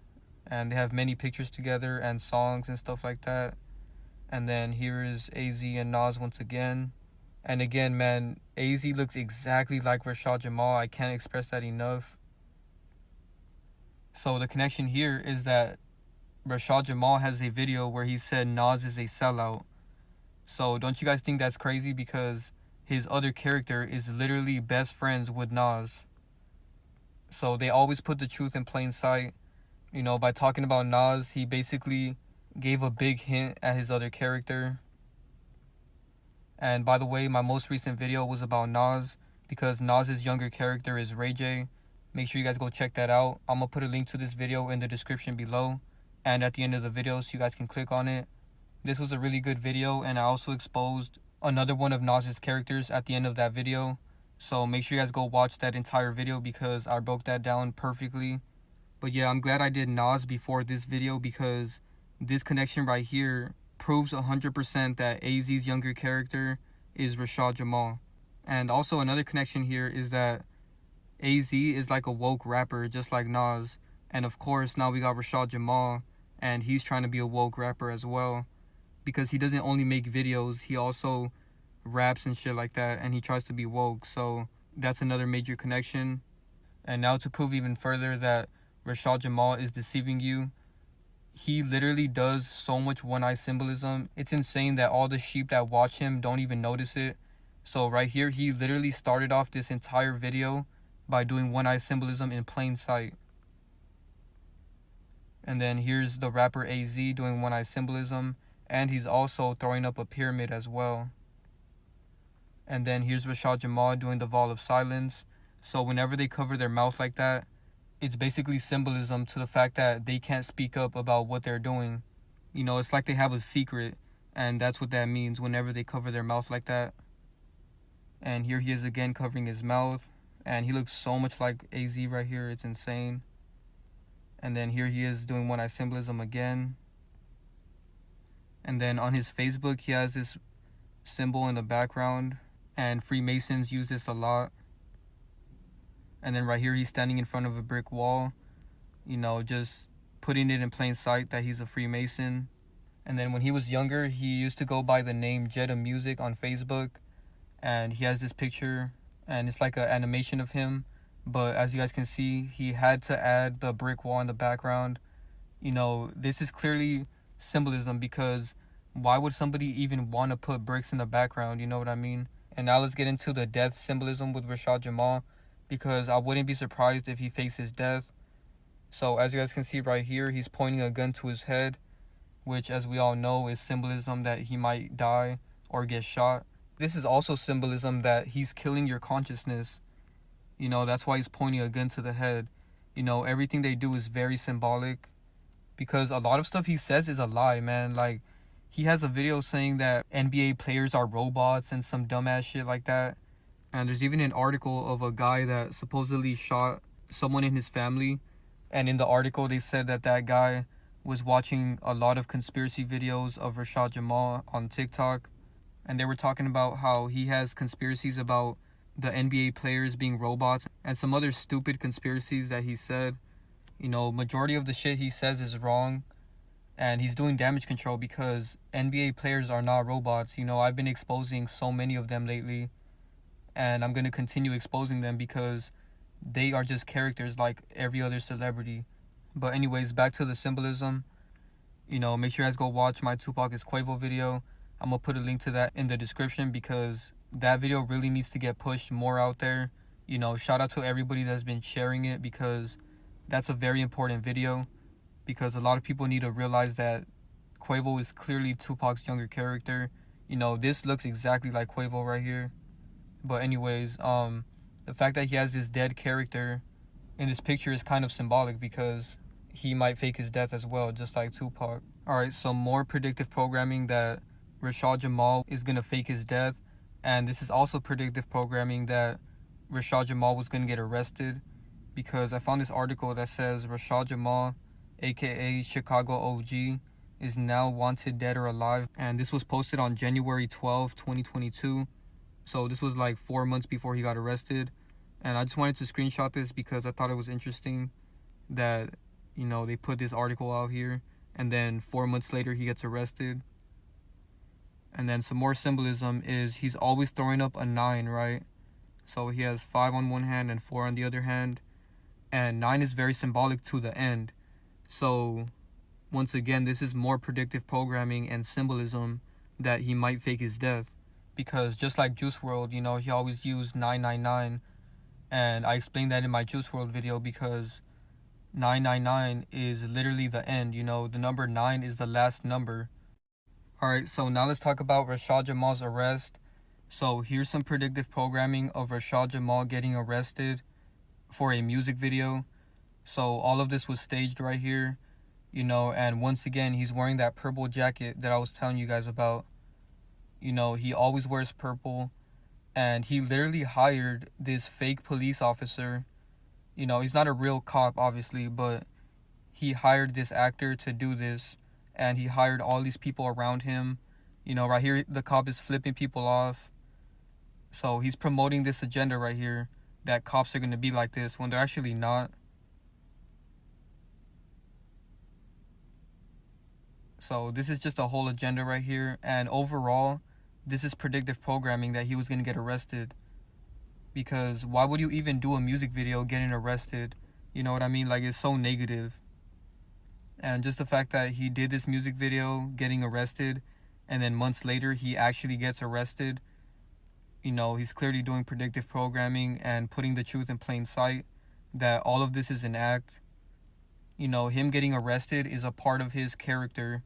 And they have many pictures together and songs and stuff like that. And then here is AZ and Nas once again. And again, man, AZ looks exactly like Rashad Jamal. I can't express that enough. So the connection here is that Rashad Jamal has a video where he said Nas is a sellout. So don't you guys think that's crazy? Because his other character is literally best friends with Nas. So they always put the truth in plain sight. You know, by talking about Nas, he basically gave a big hint at his other character. And by the way, my most recent video was about Nas because Nas's younger character is Ray J. Make sure you guys go check that out. I'm going to put a link to this video in the description below and at the end of the video so you guys can click on it. This was a really good video, and I also exposed another one of Nas's characters at the end of that video. So make sure you guys go watch that entire video because I broke that down perfectly. But yeah, I'm glad I did Nas before this video because this connection right here proves 100% that AZ's younger character is Rashad Jamal. And also another connection here is that AZ is like a woke rapper just like Nas. And of course now we got Rashad Jamal and he's trying to be a woke rapper as well. Because he doesn't only make videos, he also raps and shit like that, and he tries to be woke. So that's another major connection. And now to prove even further that Rashad Jamal is deceiving you, he literally does so much one-eye symbolism. It's insane that all the sheep that watch him don't even notice it. So right here, he literally started off this entire video by doing one-eye symbolism in plain sight. And then here's the rapper AZ doing one-eye symbolism. And he's also throwing up a pyramid as well. And then here's Rashad Jamal doing the Wall of Silence. So whenever they cover their mouth like that, it's basically symbolism to the fact that they can't speak up about what they're doing. You know, it's like they have a secret, and that's what that means whenever they cover their mouth like that. And here he is again covering his mouth, and he looks so much like AZ right here, it's insane. And then here he is doing one-eye symbolism again. And then on his Facebook, he has this symbol in the background, and Freemasons use this a lot. And then right here, he's standing in front of a brick wall, you know, just putting it in plain sight that he's a Freemason. And then when he was younger, he used to go by the name Jetta Music on Facebook. And he has this picture, and it's like an animation of him. But as you guys can see, he had to add the brick wall in the background. You know, this is clearly symbolism because why would somebody even want to put bricks in the background? You know what I mean? And now let's get into the death symbolism with Rashad Jamal, because I wouldn't be surprised if he fakes his death. So as you guys can see right here, he's pointing a gun to his head, which as we all know is symbolism that he might die or get shot. This is also symbolism that he's killing your consciousness. You know, that's why he's pointing a gun to the head. You know, everything they do is very symbolic. because a lot of stuff he says is a lie, man. Like, he has a video saying that NBA players are robots and some dumbass shit like that. And there's even an article of a guy that supposedly shot someone in his family. And in the article, they said that that guy was watching a lot of conspiracy videos of Rashad Jamal on TikTok. And they were talking about how he has conspiracies about the NBA players being robots and some other stupid conspiracies that he said. You know, majority of the shit he says is wrong. And he's doing damage control because NBA players are not robots. You know, I've been exposing so many of them lately. And I'm going to continue exposing them because they are just characters like every other celebrity. But anyways, back to the symbolism. You know, make sure you guys go watch my Tupac is Quavo video. I'm going to put a link to that in the description because that video really needs to get pushed more out there. You know, shout out to everybody that's been sharing it because that's a very important video. Because a lot of people need to realize that Quavo is clearly Tupac's younger character. You know, this looks exactly like Quavo right here. But anyways, the fact that he has this dead character in this picture is kind of symbolic because he might fake his death as well, just like Tupac. Alright, some more predictive programming that Rashad Jamal is going to fake his death. And this is also predictive programming that Rashad Jamal was going to get arrested. Because I found this article that says Rashad Jamal, aka Chicago OG, is now wanted dead or alive. And this was posted on January 12, 2022. So this was like 4 months before he got arrested. And I just wanted to screenshot this because I thought it was interesting that, you know, they put this article out here. And then 4 months later, he gets arrested. And then some more symbolism is he's always throwing up a 9, right? So he has 5 on one hand and 4 on the other hand. And 9 is very symbolic to the end. So, once again, this is more predictive programming and symbolism that he might fake his death. Because just like Juice WRLD, you know, he always used 999. And I explained that in my Juice WRLD video because 999 is literally the end. You know, the number 9 is the last number. Alright, so now let's talk about Rashad Jamal's arrest. So here's some predictive programming of Rashad Jamal getting arrested for a music video. So all of this was staged right here, you know, and once again, he's wearing that purple jacket that I was telling you guys about. You know, he always wears purple, and he literally hired this fake police officer. You know, he's not a real cop, obviously, but he hired this actor to do this, and he hired all these people around him. You know, right here, the cop is flipping people off. So he's promoting this agenda right here, that cops are going to be like this when they're actually not. So this is just a whole agenda right here. And overall, this is predictive programming that he was going to get arrested. Because why would you even do a music video getting arrested? You know what I mean? Like, it's so negative. And just the fact that he did this music video getting arrested, and then months later he actually gets arrested. You know, he's clearly doing predictive programming and putting the truth in plain sight that all of this is an act. You know, him getting arrested is a part of his character,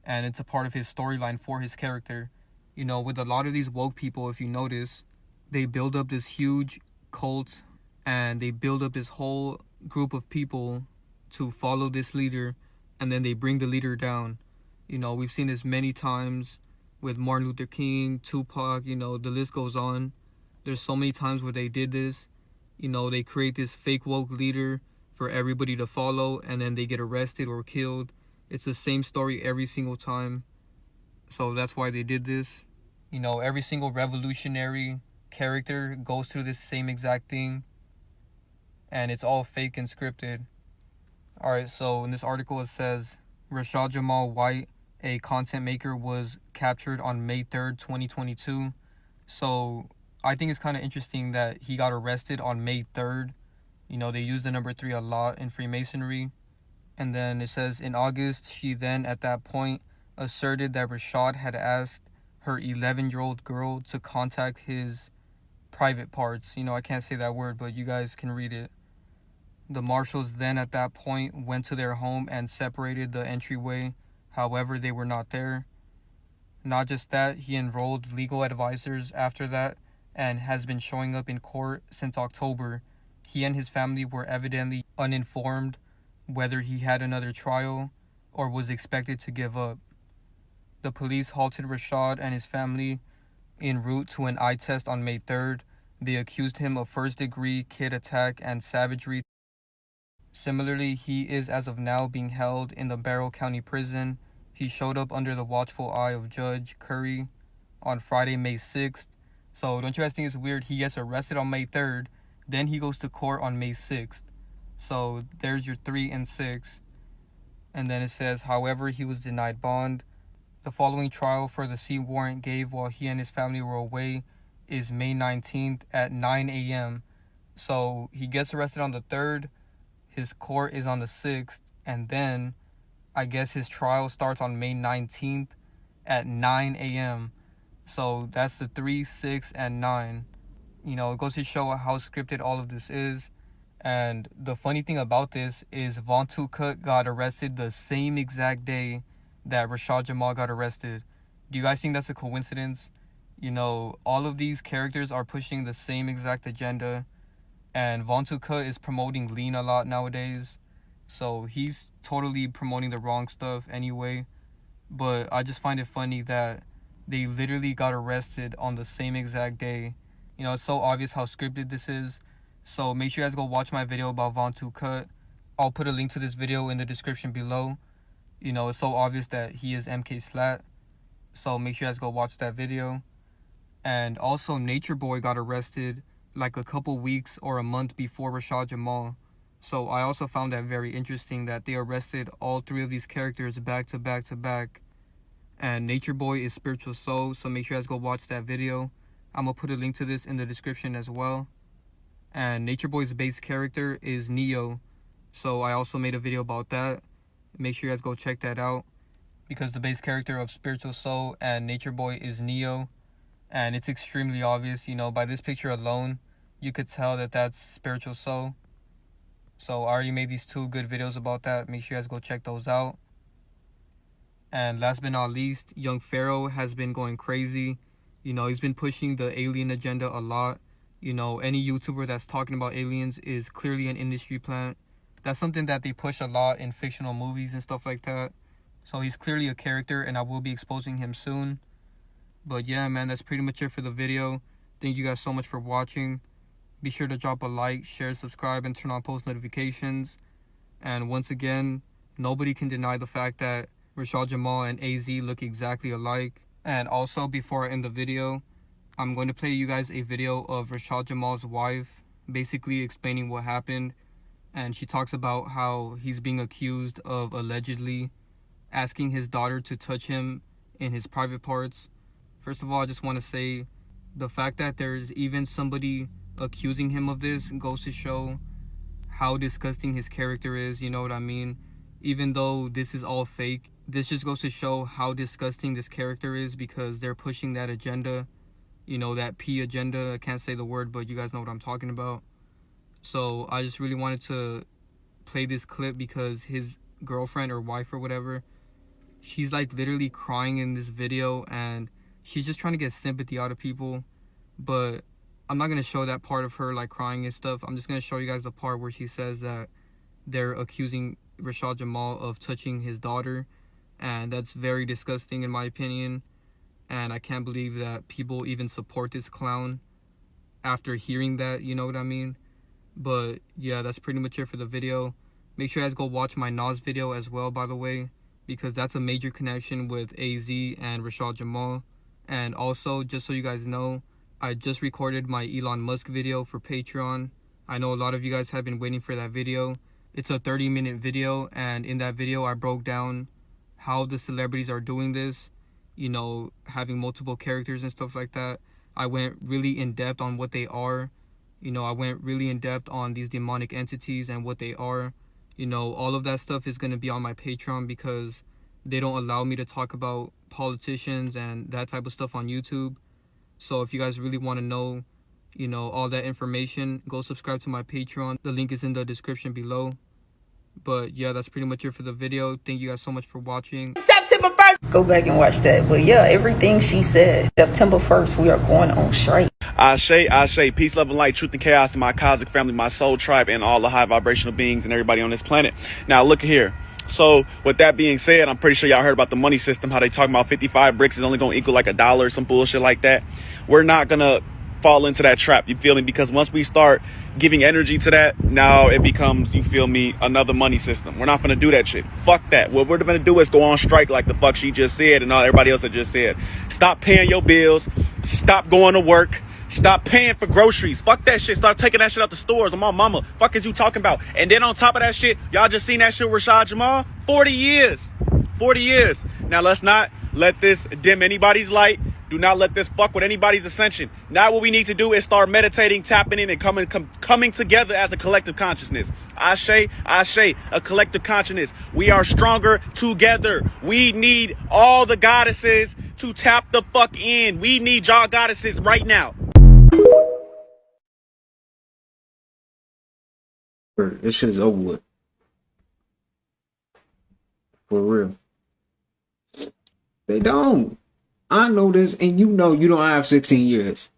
and it's a part of his storyline for his character. You know, with a lot of these woke people, if you notice, they build up this huge cult, and they build up this whole group of people to follow this leader, and then they bring the leader down. You know, we've seen this many times with Martin Luther King, Tupac, you know, the list goes on. There's so many times where they did this. You know, they create this fake woke leader for everybody to follow, and then they get arrested or killed. It's the same story every single time. So that's why they did this. You know, every single revolutionary character goes through this same exact thing, and it's all fake and scripted. Alright, so in this article it says Rashad Jamal White, a content maker, was captured on May 3rd, 2022. So I think it's kind of interesting that he got arrested on May 3rd. You know, they use the number 3 a lot in Freemasonry. And then it says, in August, she then at that point asserted that Rashad had asked her 11-year-old girl to contact his private parts. You know, I can't say that word, but you guys can read it. The marshals then at that point went to their home and separated the entryway. However, they were not there. Not just that, he enrolled legal advisors after that and has been showing up in court since October. He and his family were evidently uninformed whether he had another trial. or was expected to give up. The police halted Rashad and his family en route to an eye test on May 3rd. They accused him of first-degree kid attack and savagery. Similarly, he is as of now being held in the Barrow County Prison. He showed up under the watchful eye of Judge Curry on Friday, May 6th. So don't you guys think it's weird? He gets arrested on May 3rd, then he goes to court on May 6th. So there's your 3 and 6. And then it says, however, he was denied bond. The following trial for the seat warrant gave while he and his family were away is May 19th at 9 a.m. So he gets arrested on the 3rd. His court is on the 6th. And then I guess his trial starts on May 19th at 9 a.m. So that's the 3, 6, and 9. You know, it goes to show how scripted all of this is. And the funny thing about this is Vontu Cut got arrested the same exact day that Rashad Jamal got arrested. Do you guys think that's a coincidence? You know, all of these characters are pushing the same exact agenda. And Vontu Cut is promoting lean a lot nowadays. So he's totally promoting the wrong stuff anyway. But I just find it funny that they literally got arrested on the same exact day. You know, it's so obvious how scripted this is. So make sure you guys go watch my video about Vontu Cut. I'll put a link to this video in the description below. You know, it's so obvious that he is MK Slat. So make sure you guys go watch that video. And also Nature Boy got arrested like a couple weeks or a month before Rashad Jamal. So I also found that very interesting that they arrested all 3 of these characters back to back to back. And Nature Boy is Spiritual Soul, so make sure you guys go watch that video. I'm going to put a link to this in the description as well. And Nature Boy's base character is Neo. So I also made a video about that. Make sure you guys go check that out. Because the base character of Spiritual Soul and Nature Boy is Neo. And it's extremely obvious, you know, by this picture alone, you could tell that that's Spiritual Soul. So I already made these 2 good videos about that. Make sure you guys go check those out. And last but not least, Young Pharaoh has been going crazy. You know, he's been pushing the alien agenda a lot. You know, any YouTuber that's talking about aliens is clearly an industry plant. That's something that they push a lot in fictional movies and stuff like that. So he's clearly a character, and I will be exposing him soon. But yeah, man, that's pretty much it for the video. Thank you guys so much for watching. Be sure to drop a like, share, subscribe, and turn on post notifications. And once again, nobody can deny the fact that Rashad Jamal and AZ look exactly alike. And also, before I end the video, I'm going to play you guys a video of Rashad Jamal's wife basically explaining what happened. And she talks about how he's being accused of allegedly asking his daughter to touch him in his private parts. First of all, I just want to say the fact that there's even somebody accusing him of this goes to show how disgusting his character is, you know what I mean? Even though this is all fake, this just goes to show how disgusting this character is because they're pushing that agenda. You know, that P agenda. I can't say the word, but you guys know what I'm talking about. So I just really wanted to play this clip because his girlfriend or wife or whatever, she's like literally crying in this video and she's just trying to get sympathy out of people. But I'm not going to show that part of her like crying and stuff. I'm just going to show you guys the part where she says that they're accusing Rashad Jamal of touching his daughter. And that's very disgusting in my opinion. And I can't believe that people even support this clown after hearing that, you know what I mean? But yeah, that's pretty much it for the video. Make sure you guys go watch my Nas video as well, by the way, because that's a major connection with AZ and Rashad Jamal. And also, just so you guys know, I just recorded my Elon Musk video for Patreon. I know a lot of you guys have been waiting for that video. It's a 30-minute video, and in that video, I broke down how the celebrities are doing this. You know, having multiple characters and stuff like that. I went really in depth on what they are. You know, I went really in depth on these demonic entities and what they are. You know, all of that stuff is going to be on my Patreon because they don't allow me to talk about politicians and that type of stuff on YouTube. So if you guys really want to know, you know, all that information, go subscribe to my Patreon. The link is in the description below. But yeah, that's pretty much it for the video. Thank you guys so much for watching. September 1st. Go back and watch that. But yeah, everything she said. September 1st, we are going on straight. I say, peace, love, and light, truth, and chaos to my cosmic family, my soul tribe, and all the high vibrational beings and everybody on this planet. Now, look here. So with that being said, I'm pretty sure y'all heard about the money system, how they talking about 55 bricks is only going to equal like $1 or some bullshit like that. We're not going to fall into that trap, you feel me? Because once we start giving energy to that, now it becomes, you feel me, another money system. We're not going to do that shit. Fuck that. What we're going to do is go on strike like the fuck she just said and all everybody else that just said. Stop paying your bills. Stop going to work. Stop paying for groceries. Fuck that shit. Start taking that shit out the stores. I'm on mama. Fuck is you talking about? And then on top of that shit, y'all just seen that shit with Rashad Jamal? 40 years. 40 years. Now let's not let this dim anybody's light. Do not let this fuck with anybody's ascension. Now what we need to do is start meditating, tapping in, and coming together as a collective consciousness. Ashe, a collective consciousness. We are stronger together. We need all the goddesses to tap the fuck in. We need y'all goddesses right now. This shit is over with. For real. They don't. I know this, and you know you don't have 16 years.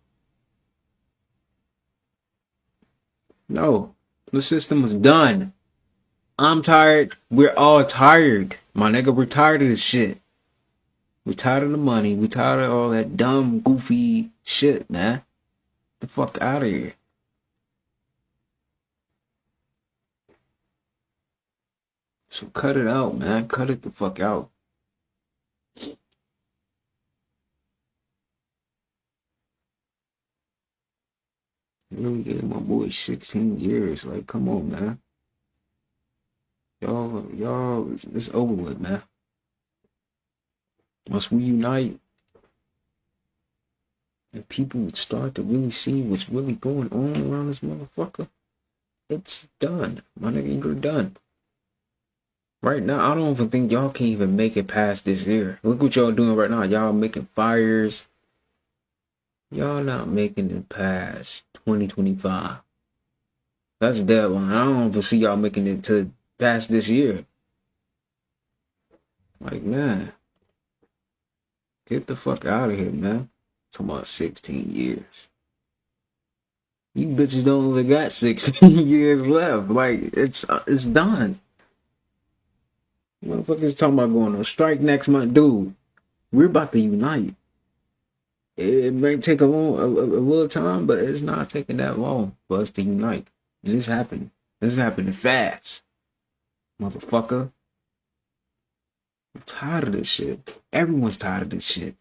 No. The system is done. I'm tired. We're all tired. My nigga, we're tired of this shit. We're tired of the money. We're tired of all that dumb, goofy shit, man. Get the fuck out of here. So cut it out, man. Cut it the fuck out. Really gave my boy 16 years. Like, come on, man. Y'all, it's over with, man. Once we unite, and people start to really see what's really going on around this motherfucker, it's done. My nigga, you're done. Right now, I don't even think y'all can even make it past this year. Look what y'all doing right now. Y'all making fires. Y'all not making it past 2025. That's a deadline. I don't even see y'all making it to past this year. Like, man. Get the fuck out of here, man. Talking about 16 years. You bitches don't even got 16 years left. Like, it's done. Motherfuckers talking about going on strike next month. Dude, we're about to unite. It may take a little time, but it's not taking that long for us to unite. And it's happening. This is happening fast. Motherfucker. I'm tired of this shit. Everyone's tired of this shit.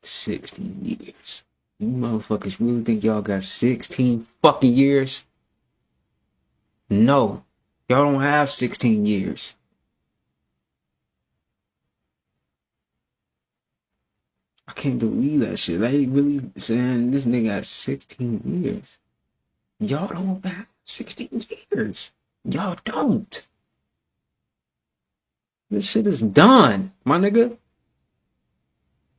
$16 years. You motherfuckers really think y'all got 16 fucking years? No. Y'all don't have 16 years. I can't believe that shit. They really saying this nigga got 16 years. Y'all don't have 16 years. Y'all don't. This shit is done, my nigga.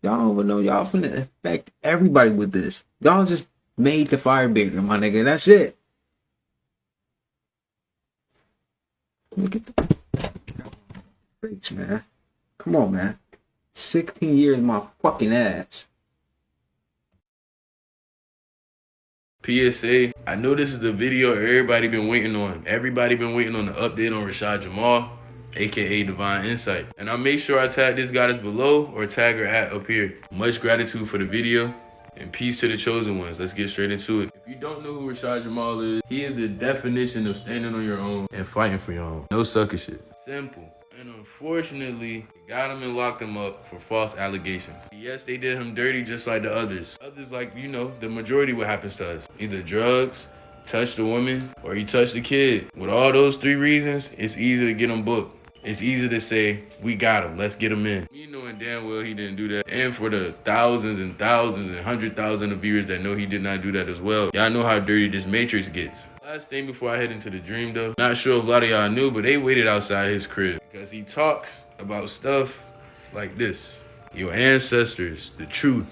Y'all don't even know y'all finna affect everybody with this. Y'all just made the fire bigger, my nigga. That's it. Look at the freaks, man. Come on, man. 16 years my fucking ass. PSA, I know this is the video everybody been waiting on. Everybody been waiting on the update on Rashad Jamal, aka Divine Insight. And I'll make sure I tag this goddess below or tag her at up here. Much gratitude for the video and peace to the chosen ones. Let's get straight into it. If you don't know who Rashad Jamal is, he is the definition of standing on your own and fighting for your own. No sucker shit. Simple. And unfortunately, they got him and locked him up for false allegations. Yes, they did him dirty just like the others. Others, like, you know, the majority what happens to us. Either drugs, touch the woman, or you touch the kid. With all those three reasons, it's easy to get him booked. It's easy to say, we got him, let's get him in. You knowing damn well he didn't do that. And for the thousands and thousands and 100,000 of viewers that know he did not do that as well, y'all know how dirty this matrix gets. Last thing before I head into the dream though, not sure if a lot of y'all knew, but they waited outside his crib because he talks about stuff like this. Your ancestors, the truth,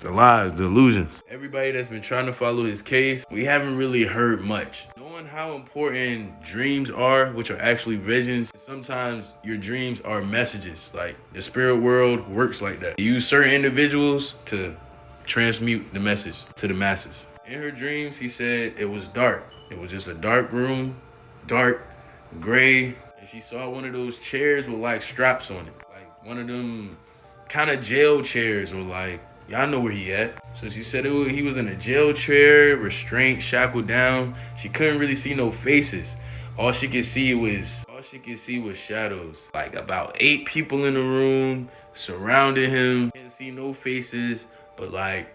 the lies, the illusions. Everybody that's been trying to follow his case, we haven't really heard much. Knowing how important dreams are, which are actually visions, sometimes your dreams are messages. Like the spirit world works like that. You use certain individuals to transmute the message to the masses. In her dreams, he said it was dark. It was just a dark room, dark, gray. And she saw one of those chairs with like straps on it. Like one of them kind of jail chairs, or like, y'all know where he at. So she said he was in a jail chair, restrained, shackled down. She couldn't really see no faces. All she could see was shadows. Like about 8 people in the room surrounding him. Can't see no faces, but like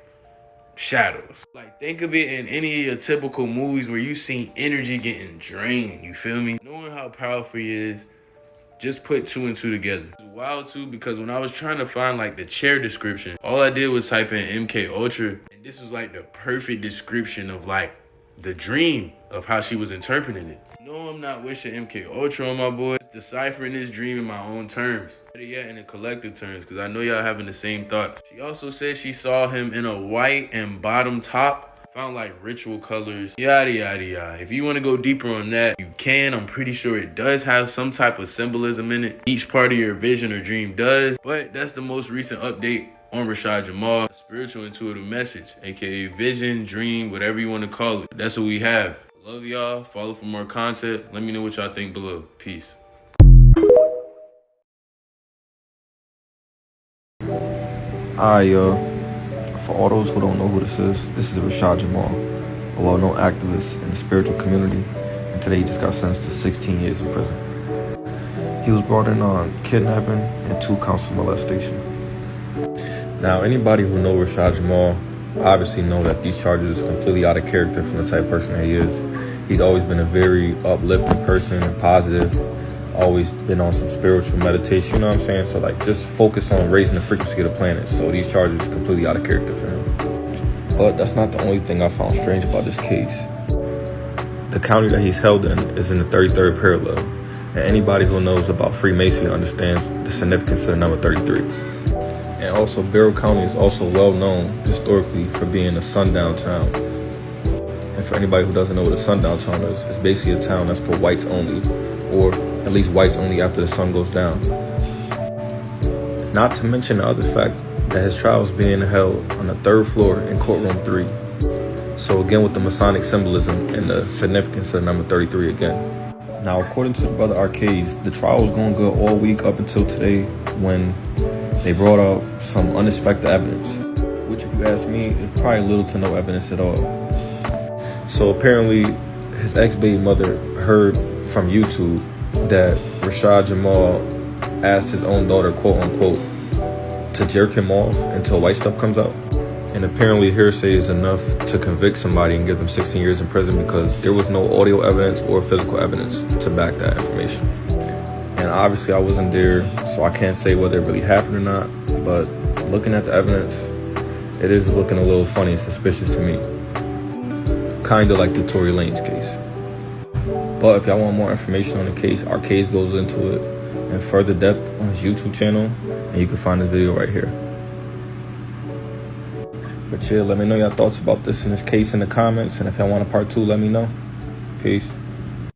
shadows. Like, think of it in any of typical movies where you seen energy getting drained, you feel me? Knowing how powerful he is, just put 2 and 2 together. It's wild too, because when I was trying to find like the chair description, all I did was type in MK Ultra, and this was like the perfect description of like the dream of how she was interpreting it. No, I'm not wishing MK Ultra on my boy. Just deciphering this dream in my own terms. Better yet, in the collective terms, because I know y'all having the same thoughts. She also said she saw him in a white and bottom top. Found like ritual colors, yada yada yada. If you want to go deeper on that, you can. I'm pretty sure it does have some type of symbolism in it. Each part of your vision or dream does. But that's the most recent update on Rashad Jamal. A spiritual intuitive message, aka vision, dream, whatever you want to call it. That's what we have. Love y'all. Follow for more content. Let me know what y'all think below. Peace. Alright, y'all. For all those who don't know who this is Rashad Jamal, a well-known activist in the spiritual community, and today he just got sentenced to 16 years in prison. He was brought in on kidnapping and 2 counts of molestation. Now, anybody who knows Rashad Jamal obviously know that these charges is completely out of character from the type of person that he is. He's always been a very uplifting person and positive, always been on some spiritual meditation, you know what I'm saying? So like, just focus on raising the frequency of the planet. So these charges are completely out of character for him. But that's not the only thing I found strange about this case. The county that he's held in is in the 33rd parallel. And anybody who knows about Freemasonry understands the significance of the number 33. And also, Barrow County is also well known historically for being a sundown town. And for anybody who doesn't know what a sundown town is, it's basically a town that's for whites only, or at least whites only after the sun goes down. Not to mention the other fact that his trial is being held on the 3rd floor in courtroom 3. So again, with the Masonic symbolism and the significance of the number 33 again. Now, according to the brother Arcades, the trial was going good all week up until today, when they brought out some unexpected evidence, which, if you ask me, is probably little to no evidence at all. So apparently, his ex-baby mother heard from YouTube that Rashad Jamal asked his own daughter, quote unquote, to jerk him off until white stuff comes out. And apparently hearsay is enough to convict somebody and give them 16 years in prison, because there was no audio evidence or physical evidence to back that information. And obviously I wasn't there, so I can't say whether it really happened or not, but looking at the evidence, it is looking a little funny and suspicious to me. Kinda like the Tory Lanez case. But if y'all want more information on the case, Arcades goes into it in further depth on his YouTube channel, and you can find this video right here. But yeah, let me know your thoughts about this in this case in the comments, and if y'all want a part 2, let me know. Peace.